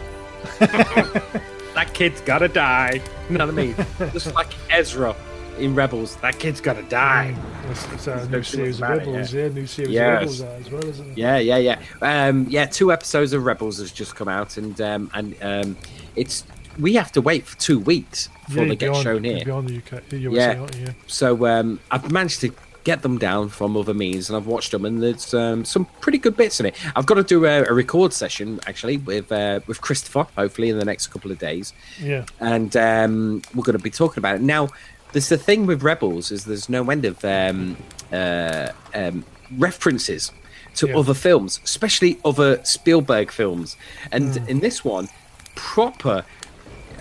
That kid's got to die. You know what I mean? Just like Ezra in Rebels, that kid's got to die. It's a new series of Rebels, new series of Rebels as well, isn't it? Yeah. 2 episodes of Rebels has just come out, and it's we have to wait for 2 weeks before they get shown here. Beyond the UK, USA, aren't you? So I've managed to get them down from other means, and I've watched them, and there's some pretty good bits in it. I've got to do a record session actually with Christopher, hopefully in the next couple of days. Yeah, and we're going to be talking about it. Now, there's the thing with Rebels is there's no end of references to other films, especially other Spielberg films, and in this one, proper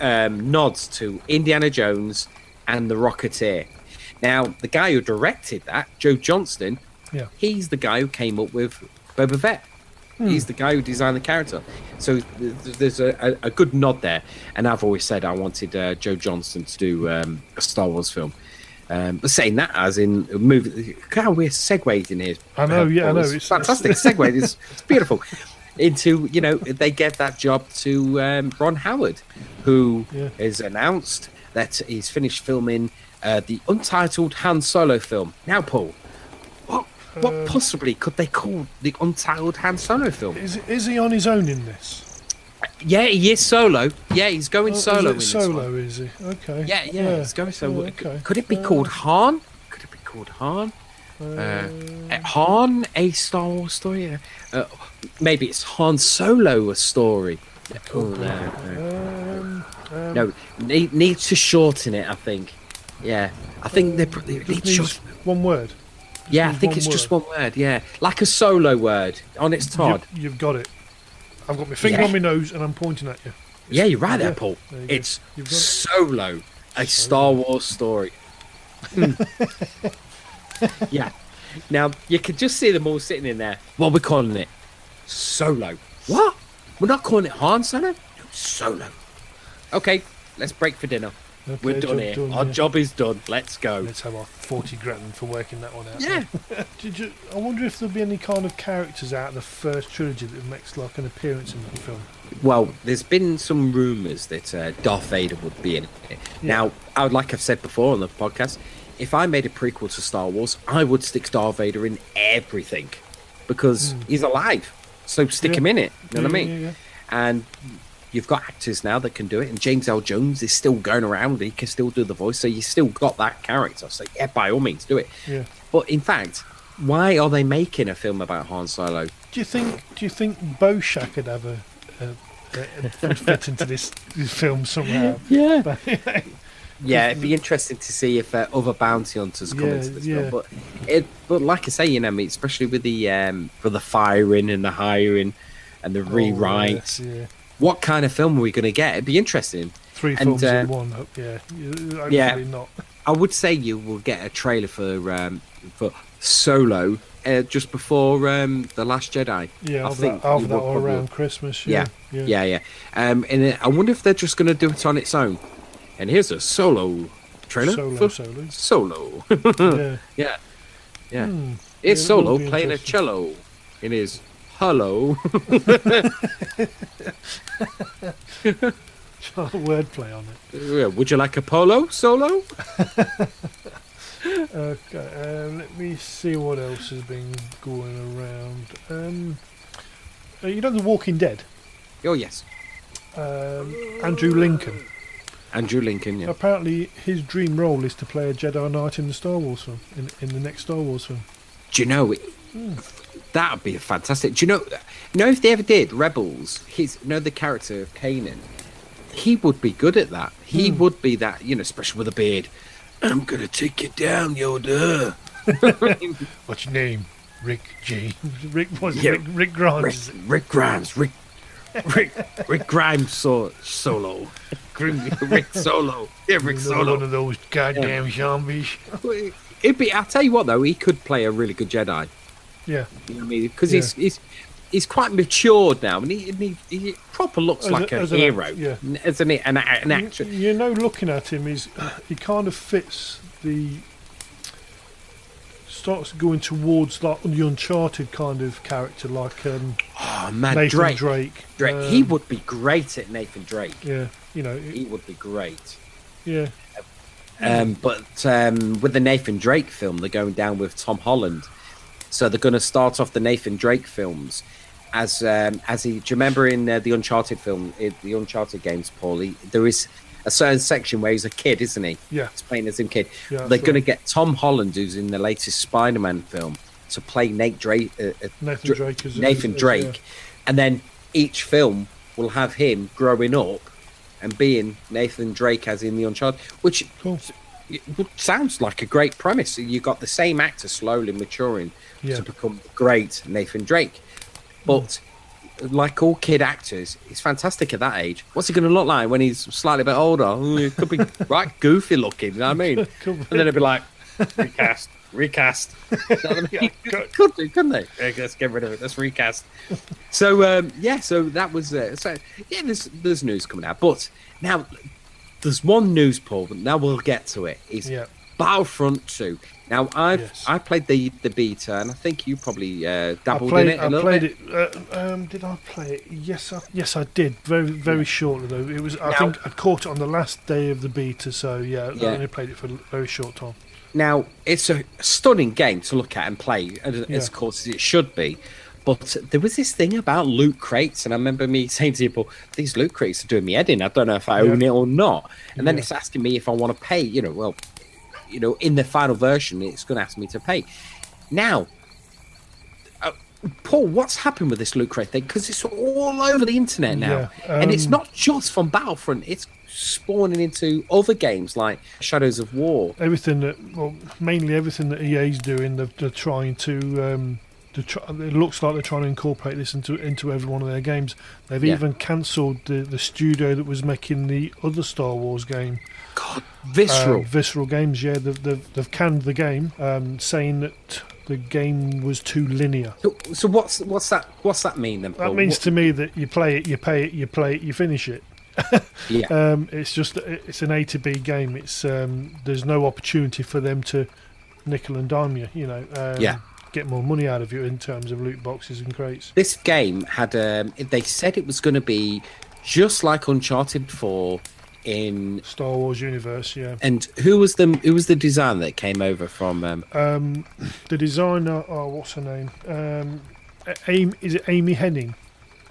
nods to Indiana Jones and The Rocketeer. Now, the guy who directed that, Joe Johnston, he's the guy who came up with Boba Fett. He's the guy who designed the character. So there's a good nod there. And I've always said I wanted Joe Johnston to do a Star Wars film. But saying that as in a movie, look how we're segued in here. I know, I know. It's fantastic. Segued. It's beautiful. Into, they gave that job to Ron Howard, who has announced that he's finished filming the untitled Han Solo film. Now, Paul, what possibly could they call the untitled Han Solo film? Is he on his own in this? Yeah, he is solo. Yeah, he's going solo in this solo, one. is he? Okay. Yeah, he's going solo. Okay. Could it be called Han? Could it be called Han? Han, a Star Wars story? Maybe it's Han Solo, a story. No, needs to shorten it, I think. Yeah, I think they need to shorten. One word. Yeah, I think it's just one word. Yeah, like a solo word on its Todd. You've got it. I've got my finger on my nose and I'm pointing at you. Yeah, you're right there, Paul. It's Solo, a Star Wars story. Yeah. Now, you can just see them all sitting in there. What are we calling it? Solo. What? We're not calling it Han Solo? No, Solo. Okay, let's break for dinner. Okay, we're done here. Our job is done. Let's go. Let's have our 40 grand for working that one out. Yeah. I wonder if there'll be any kind of characters out of the first trilogy that makes like an appearance in the film. Well, there's been some rumours that Darth Vader would be in it. Yeah. Now, like I've said before on the podcast, if I made a prequel to Star Wars, I would stick Darth Vader in everything because he's alive. So stick him in it. You know what I mean? Yeah. And you've got actors now that can do it, and James L. Jones is still going around. He can still do the voice, so you still got that character. So yeah, by all means, do it. Yeah. But in fact, why are they making a film about Han Solo? Do you think Boshak could have a fit into this film somehow? Yeah. Yeah, it'd be interesting to see if other bounty hunters come into this film. But like I say, especially with the for the firing and the hiring and the rewrites. Yeah. What kind of film are we going to get? It'd be interesting. 3 films in one. Hopefully not. I would say you will get a trailer for Solo just before the Last Jedi. Yeah, I think that or around Christmas. Yeah. And I wonder if they're just going to do it on its own. And here's a Solo trailer. Solo. Yeah. It's Solo playing a cello in his Hello. Wordplay on it. Would you like a polo Solo? Okay, let me see what else has been going around. You know The Walking Dead? Oh, yes. Andrew Lincoln. Yeah. Apparently his dream role is to play a Jedi Knight in the Star Wars film, in the next Star Wars film. Do you know, that would be fantastic. Do you know if they ever did Rebels, the character of Kanan, he would be good at that. He would be that, especially with a beard. I'm going to take you down, Yoda. What's your name? Rick G. Rick Grimes. Rick Grimes. Rick Grimes Solo. Rick Solo. Yeah, Rick Solo. One of those goddamn zombies. I'll tell you what, though, he could play a really good Jedi. Yeah. You know what I mean? Because he's quite matured now, and he proper looks like a hero. As an actor. Looking at him, he kind of fits starts going towards like the Uncharted kind of character, like Nathan Drake. He would be great at Nathan Drake. Yeah, he would be great. Yeah. But with the Nathan Drake film, they're going down with Tom Holland, so they're going to start off the Nathan Drake films as do you remember in the Uncharted film, the Uncharted games, Paulie? There is a certain section where he's a kid, isn't he? Yeah. He's playing as a kid. Yeah, they're going to get Tom Holland, who's in the latest Spider-Man film, to play Nathan Drake. And then each film will have him growing up and being Nathan Drake as in the Uncharted, which sounds like a great premise. You've got the same actor slowly maturing to become great Nathan Drake. But like all kid actors, he's fantastic at that age. What's he going to look like when he's slightly a bit older? He could be right goofy looking, you know what I mean? And then it'd be like, Recast. Could do, couldn't they? Let's get rid of it. Let's recast. So so that was there's news coming out, but now there's one news, Paul. Now we'll get to it. Is Battlefront 2. Now I played the beta, and I think you probably dabbled in it a little bit. Did I play it? Yes, I did. Very shortly though. It was. I think I caught it on the last day of the beta. So I only played it for a very short time. Now it's a stunning game to look at and play, as of course as it should be. But there was this thing about loot crates, and I remember me saying to people, "These loot crates are doing me head in. I don't know if I own it or not." And then it's asking me if I want to pay. In the final version, it's going to ask me to pay. Now, Paul, what's happened with this loot crate thing? Because it's all over the internet now. And it's not just from Battlefront. It's spawning into other games like Shadows of War. Mainly everything that EA's doing, they're trying to... it looks like they're trying to incorporate this into every one of their games. They've even cancelled the studio that was making the other Star Wars game. God, Visceral Games. Yeah, they've canned the game, saying that the game was too linear. So what's that mean then, Paul? That means to me that you play it, you pay it, you play it, you finish it. It's an A to B game. It's there's no opportunity for them to nickel and dime you. Get more money out of you in terms of loot boxes and crates. This game had they said it was going to be just like Uncharted 4 in Star Wars universe. And who was the designer that came over from the designer, what's her name, is it Amy Hennig?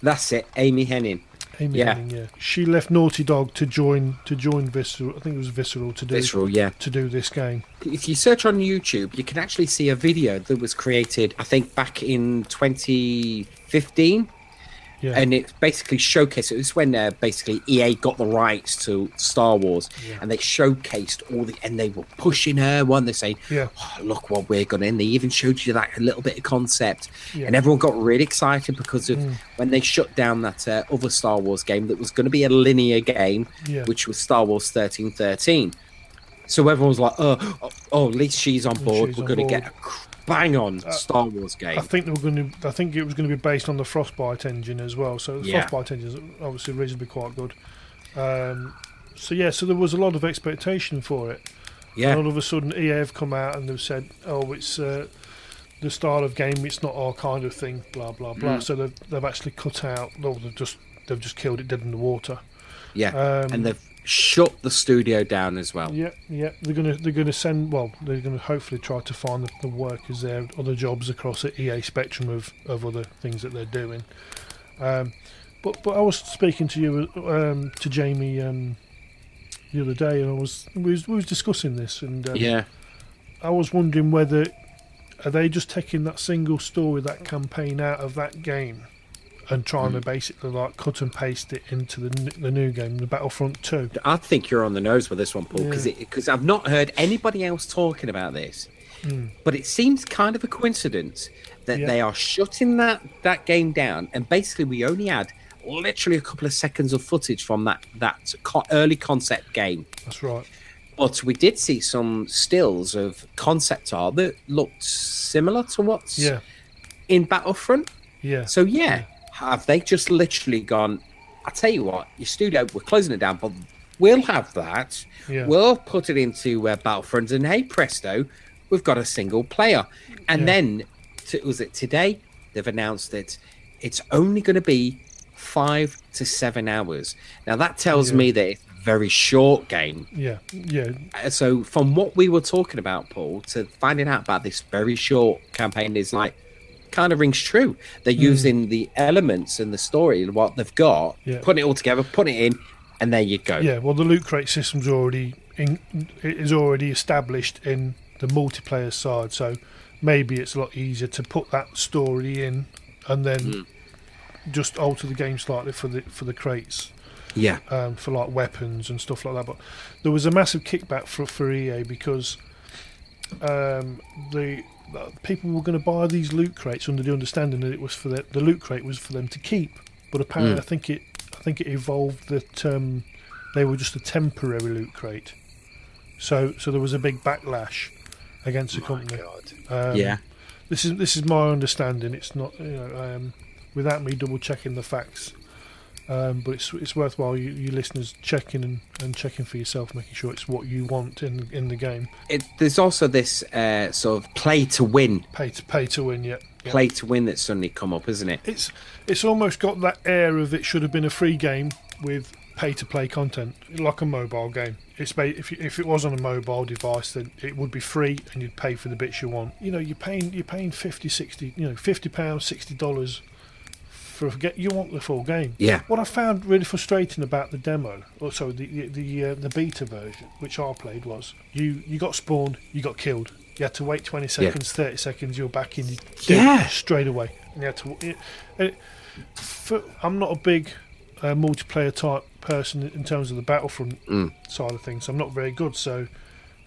That's it, Amy Hennig. Hennig. She left Naughty Dog to join Visceral. I think it was Visceral to do this game. If you search on YouTube, you can actually see a video that was created, I think, back in 2015. Yeah. And it basically showcased, it was when basically EA got the rights to Star Wars, and they showcased and they were pushing her one. They're saying, look what we're going to, and they even showed you that a little bit of concept. And everyone got really excited because of when they shut down that other Star Wars game that was going to be a linear game, which was Star Wars 1313. So everyone was like, oh, at least she's on board. We're going to get a bang on Star Wars game. I think it was going to be based on the Frostbite engine as well. So the Frostbite engine is obviously reasonably quite good. So there was a lot of expectation for it. And all of a sudden, EA have come out and they've said, "Oh, it's the style of game. It's not our kind of thing." Blah blah blah. So they've actually cut out. No, they've just killed it dead in the water. And they've shut the studio down as well. They're gonna send. Well, they're gonna hopefully try to find the workers there, other jobs across the EA spectrum of other things that they're doing. But I was speaking to you to Jamie the other day, and we was discussing this, and I was wondering whether are they just taking that single story, that campaign out of that game, and trying to basically like cut and paste it into the new game, the Battlefront 2. I think you're on the nose with this one, Paul, because I've not heard anybody else talking about this. But it seems kind of a coincidence that they are shutting that game down, and basically we only had literally a couple of seconds of footage from that early concept game. That's right. But we did see some stills of concept art that looked similar to what's in Battlefront. So have they just literally gone, I'll tell you what, your studio, we're closing it down, but we'll have that. We'll put it into Battlefront, and hey, presto, we've got a single player. And then, was it today? They've announced that it's only going to be 5 to 7 hours. Now, that tells me that it's a very short game. So from what we were talking about, Paul, to finding out about this very short campaign is like, kind of rings true. They're using the elements and the story and what they've got, putting it all together, putting it in, and there you go. Well, the loot crate system's already established in the multiplayer side, so maybe it's a lot easier to put that story in and then just alter the game slightly for the crates. For like weapons and stuff like that. But there was a massive kickback for EA because the people were going to buy these loot crates under the understanding that it was for the loot crate was for them to keep, but apparently I think it evolved that they were just a temporary loot crate. So there was a big backlash against the company. Yeah. This is my understanding. It's not, without me double checking the facts. But it's worthwhile you listeners checking and checking for yourself, making sure it's what you want in the game. There's also this sort of play to win. Pay to win, yeah. Play to win that's suddenly come up, isn't it? It's almost got that air of it should have been a free game with pay to play content, like a mobile game. If it was on a mobile device, then it would be free and you'd pay for the bits you want. You're paying 50, 60, £50, $60 for you want the full game. Yeah. What I found really frustrating about the demo, also the beta version, which I played, was you got spawned, you got killed. You had to wait 20 seconds, 30 seconds, you're back in straight away. And you had to. I'm not a big multiplayer type person in terms of the Battlefront side of things. I'm not very good, so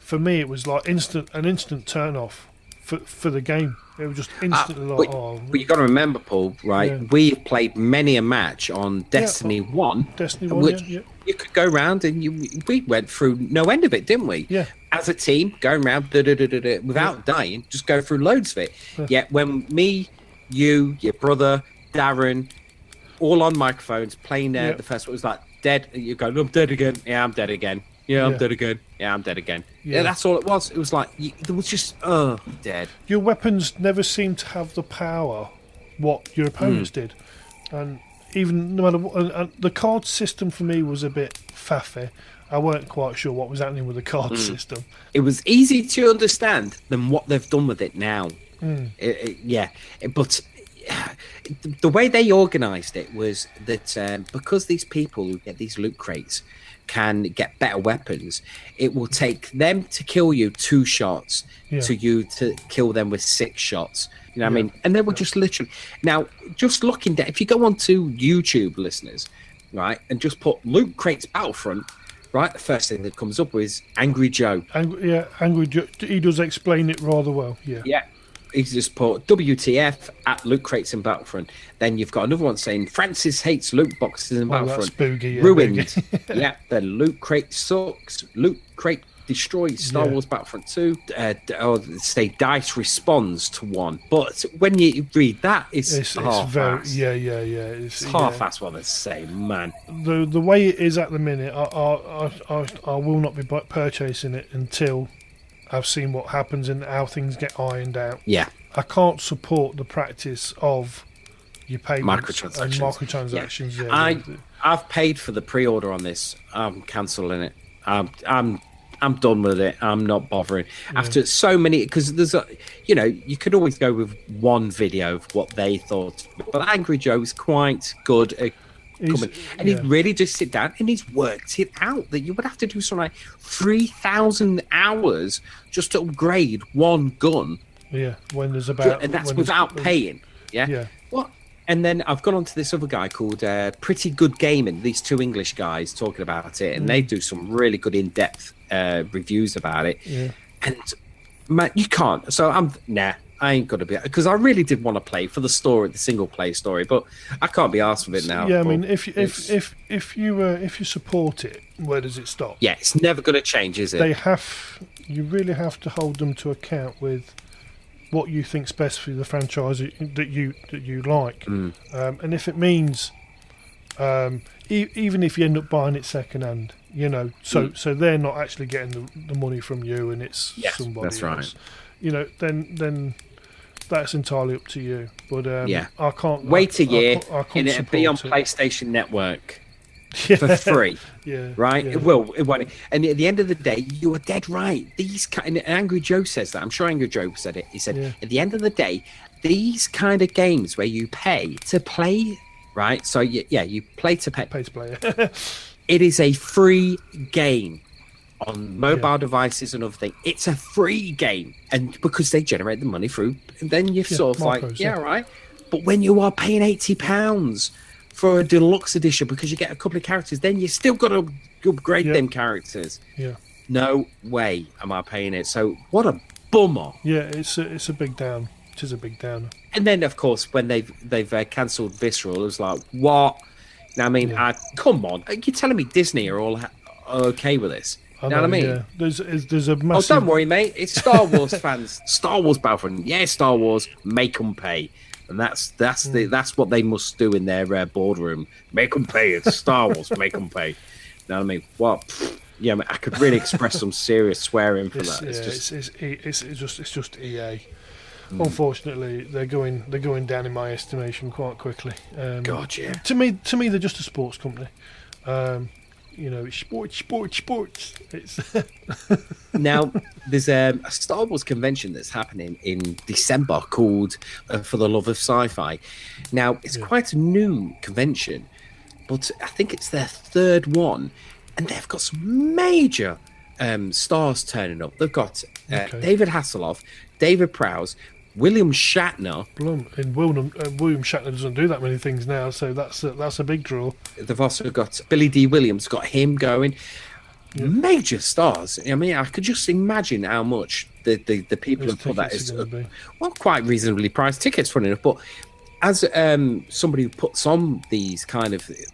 for me it was like an instant turn off for the game. It was just instantly but you got to remember, Paul, right? Yeah. We played many a match on Destiny 1. Destiny 1, which you could go around and we went through no end of it, didn't we? Yeah. As a team, going around without dying, just go through loads of it. Yeah. Yet when me, you, your brother, Darren, all on microphones playing the first one, it was like dead. You go, I'm dead again. Yeah, I'm dead again. Yeah, I'm dead again. Yeah, I'm dead again. Yeah, that's all it was. It was like, there was just, dead. Your weapons never seemed to have the power what your opponents did. And even no matter what, the card system for me was a bit faffy. I weren't quite sure what was happening with the card system. It was easy to understand than what they've done with it now. But the way they organised it was that because these people who get these loot crates can get better weapons, it will take them to kill you 2 shots to you to kill them with 6 shots. You know what I mean? And they were just literally... Now, just looking down... If you go onto YouTube, listeners, right, and just put Loot Crates Battlefront, right, the first thing that comes up is Angry Joe. Angry Joe. He does explain it rather well, Yeah. He's just put WTF at Loot Crates in Battlefront. Then you've got another one saying Francis hates loot boxes in Battlefront. That's spooky, ruined. Then Loot Crate sucks. Loot Crate destroys Star Wars Battlefront 2. Say Dice responds to 1. But when you read that, it's half-assed. It's half-assed what they say, man. The way it is at the minute, I will not be purchasing it until I've seen what happens and how things get ironed out. Yeah. I can't support the practice of you pay microtransactions. I've paid for the pre-order on this. I'm cancelling it. I'm done with it. I'm not bothering. After so many, because there's you could always go with one video of what they thought, but Angry Joe is quite good at he'd really just sit down and he's worked it out that you would have to do something like 3,000 hours just to upgrade one gun. Yeah, when there's about... And that's without paying. Yeah. What? And then I've gone on to this other guy called Pretty Good Gaming, these 2 English guys talking about it, and they do some really good in-depth reviews about it. Yeah. And, man, you can't. So I ain't gonna be, because I really did want to play for the story, the single play story, but I can't be arsed with it now. Yeah, I mean, if you support it, where does it stop? Yeah, it's never gonna change, is it? You really have to hold them to account with what you think's best for the franchise that you like, and if it means, even if you end up buying it second hand, so they're not actually getting the money from you, and it's somebody else. Right. Then that's entirely up to you. But I can't wait a year, and it'll be on PlayStation Network for free. Right? It will. It won't. And at the end of the day, you are dead right. These and Angry Joe says that. I'm sure Angry Joe said it. He said, at the end of the day, these kind of games where you pay to play, right? So you play to pay. Pay to play. It is a free game. On mobile devices and other things, it's a free game, and because they generate the money through, and then you're sort of like, right. But when you are paying £80 for a deluxe edition because you get a couple of characters, then you still got to upgrade them characters. Yeah, no way am I paying it. So what a bummer. Yeah, it's a big down. It is a big downer. And then of course when they've cancelled Visceral, it was like, what? Now I mean, come on, you're telling me Disney are all okay with this? You know what I mean? Yeah. There's a Oh, massive... don't worry, mate. It's Star Wars fans. Star Wars Battlefront. Yeah, Star Wars. Make them pay. And that's what they must do in their boardroom. Make them pay. It's Star Wars. Make them pay. You know what I mean? What? Yeah, I could really express some serious swearing for that. It's just EA. Unfortunately, they're going down in my estimation quite quickly. God, yeah. To me, they're just a sports company. It's sports. It's Now, there's a Star Wars convention that's happening in December called For the Love of Sci-Fi. Now, it's quite a new convention, but I think it's their third one, and they've got some major stars turning up. They've got David Hasselhoff, David Prowse, William Shatner. And William Shatner doesn't do that many things now, so that's a big draw. They've also got Billy D. Williams, got him going. Yeah. Major stars. I mean, I could just imagine how much the people have put that is quite reasonably priced tickets, running up. But as somebody who puts on these kind of these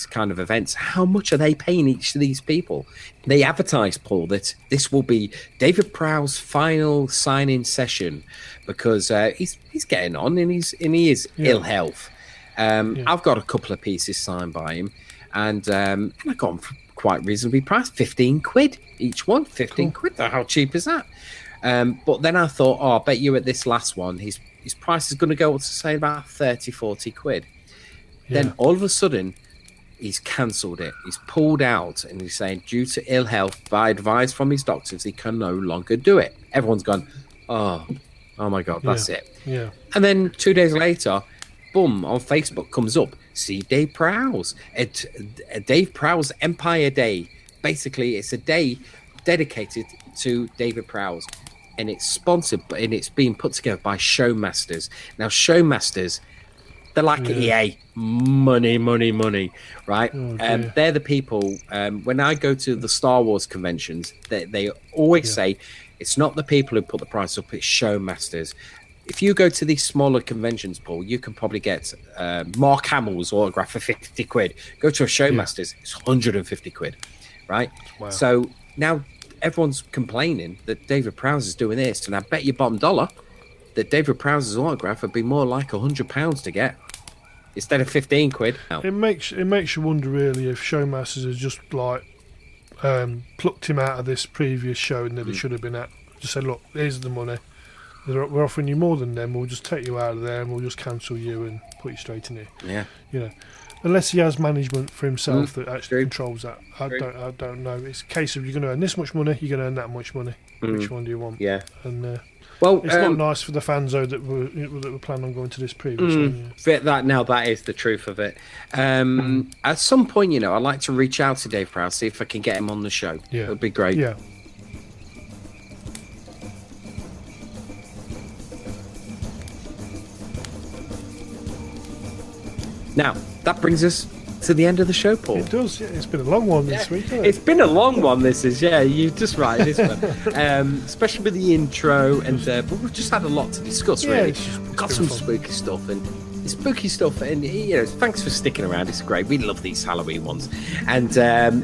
kind of events, how much are they paying each of these people? They advertise, Paul, that this will be David Prowse's final sign-in session because he's getting on and he is ill health. I've got a couple of pieces signed by him, and I got them for quite reasonably priced, 15 quid each one. 15 quid. How cheap is that? But then I thought, I bet you at this last one, his price is going to go up to say about 30, 40 quid. Then all of a sudden, he's cancelled it. He's pulled out and he's saying, due to ill health, by advice from his doctors, he can no longer do it. Everyone's gone, oh my God, that's it. Yeah. And then 2 days later, boom, on Facebook comes up, see Dave Prowse. Dave Prowse Empire Day. Basically, it's a day dedicated to David Prowse. And it's sponsored, and it's being put together by Showmasters. Now, Showmasters, they're like EA, money, right? They're the people. When I go to the Star Wars conventions, they always say it's not the people who put the price up; it's Showmasters. If you go to these smaller conventions, Paul, you can probably get Mark Hamill's autograph for 50 quid. Go to a Showmasters, it's 150 quid, right? Wow. So now everyone's complaining that David Prowse is doing this, and I bet you bottom dollar that David Prowse's autograph would be more like £100 to get instead of 15 quid. It makes you wonder really if Showmasters has just like plucked him out of this previous show and that he should have been at. Just say, look, here's the money. We're offering you more than them. We'll just take you out of there and we'll just cancel you and put you straight in here. Yeah. Unless he has management for himself that actually controls that. I don't know. It's a case of you're going to earn this much money, you're going to earn that much money. Which one do you want? Yeah. And well, it's not nice for the fans though that were planning on going to this previous one. That is the truth of it. At some point, I'd like to reach out to Dave Prowse, see if I can get him on the show. Yeah, it would be great. Yeah. Now, that brings us to the end of the show, Paul. It does, yeah. It's been a long one this week, hasn't it? It's been a long one, this is, you're just right, it is one. Especially with the intro, and but we've just had a lot to discuss, really. We've got some spooky stuff, and thanks for sticking around, it's great. We love these Halloween ones. And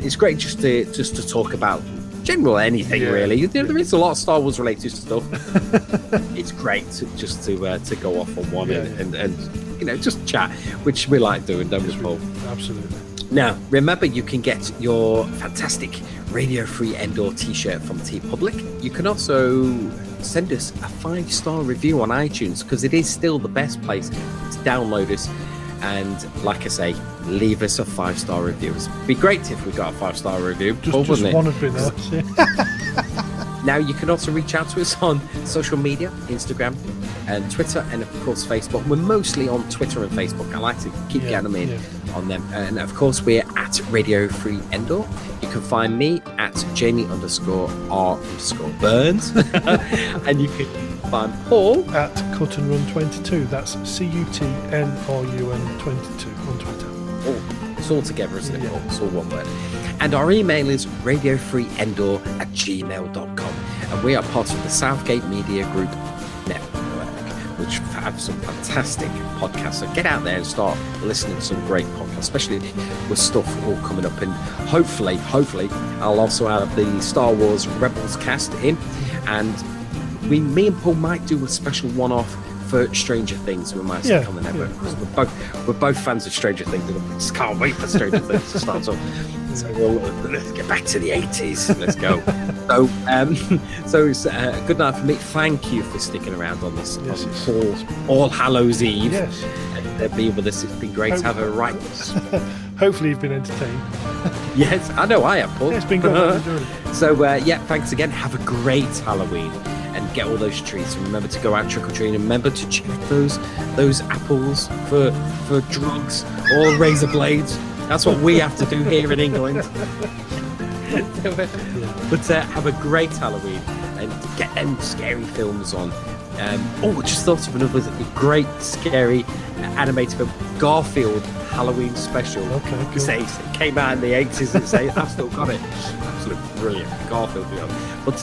it's great just to talk about general anything, really. There is a lot of Star Wars related stuff. It's great to go off on one and just chat, which we like doing, don't we, Paul? Absolutely. Now, remember, you can get your fantastic Radio Free Endor t-shirt from TeePublic. You can also send us a 5-star review on iTunes, because it is still the best place to download us. And like I say, leave us a 5-star review. It'd be great if we got a 5-star review. Just one would be nice. Now, you can also reach out to us on social media, Instagram and Twitter, and of course Facebook. We're mostly on Twitter and Facebook. I like to keep getting them in on them. And of course, we're at Radio Free Endor. You can find me at Jamie_R_Burns. And you can find Paul at Cut and Run 22. That's CUTNRUN 22 on Twitter. It's all together, isn't it? It's all one word. And our email is radiofreeendor@gmail.com. And we are part of the Southgate Media Group Network. We which have some fantastic podcasts. So get out there and start listening to some great podcasts, especially with stuff all coming up. And hopefully, I'll also have the Star Wars Rebels cast in, and me and Paul might do a special one-off for Stranger Things. We might stick on the network because we're both fans of Stranger Things. We just can't wait for Stranger Things to start. So let's get back to the 80s. Let's go. So it's good night for me. Thank you for sticking around on this All Hallows Eve. Yes. And being with us. It's been great to have a right. Hopefully you've been entertained. Yes, I know I have, Paul. Yeah, it's been good. So thanks again. Have a great Halloween. And get all those treats, and remember to go out trick-or-treating, and remember to check those apples for drugs or razor blades. That's what we have to do here in England. But have a great Halloween and get them scary films on. I just thought of another great scary animated film, Garfield Halloween Special. Okay, cool. It came out in the 80s. I've still got it. Absolutely brilliant Garfield film. But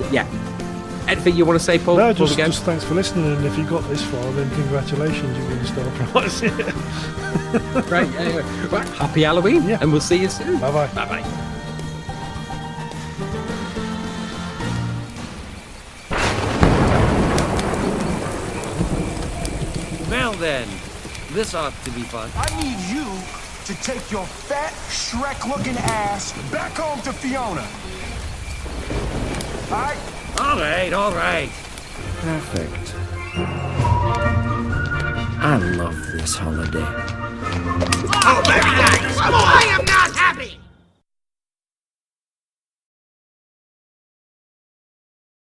anything you want to say, Paul? No, just thanks for listening, and if you got this far, then congratulations, you win the Star Prize. Right, right, happy Halloween, and we'll see you soon. Bye-bye. Bye-bye. Well then, this ought to be fun. I need you to take your fat, Shrek-looking ass back home to Fiona. All right? All right. Perfect. I love this holiday. Oh, very nice. I am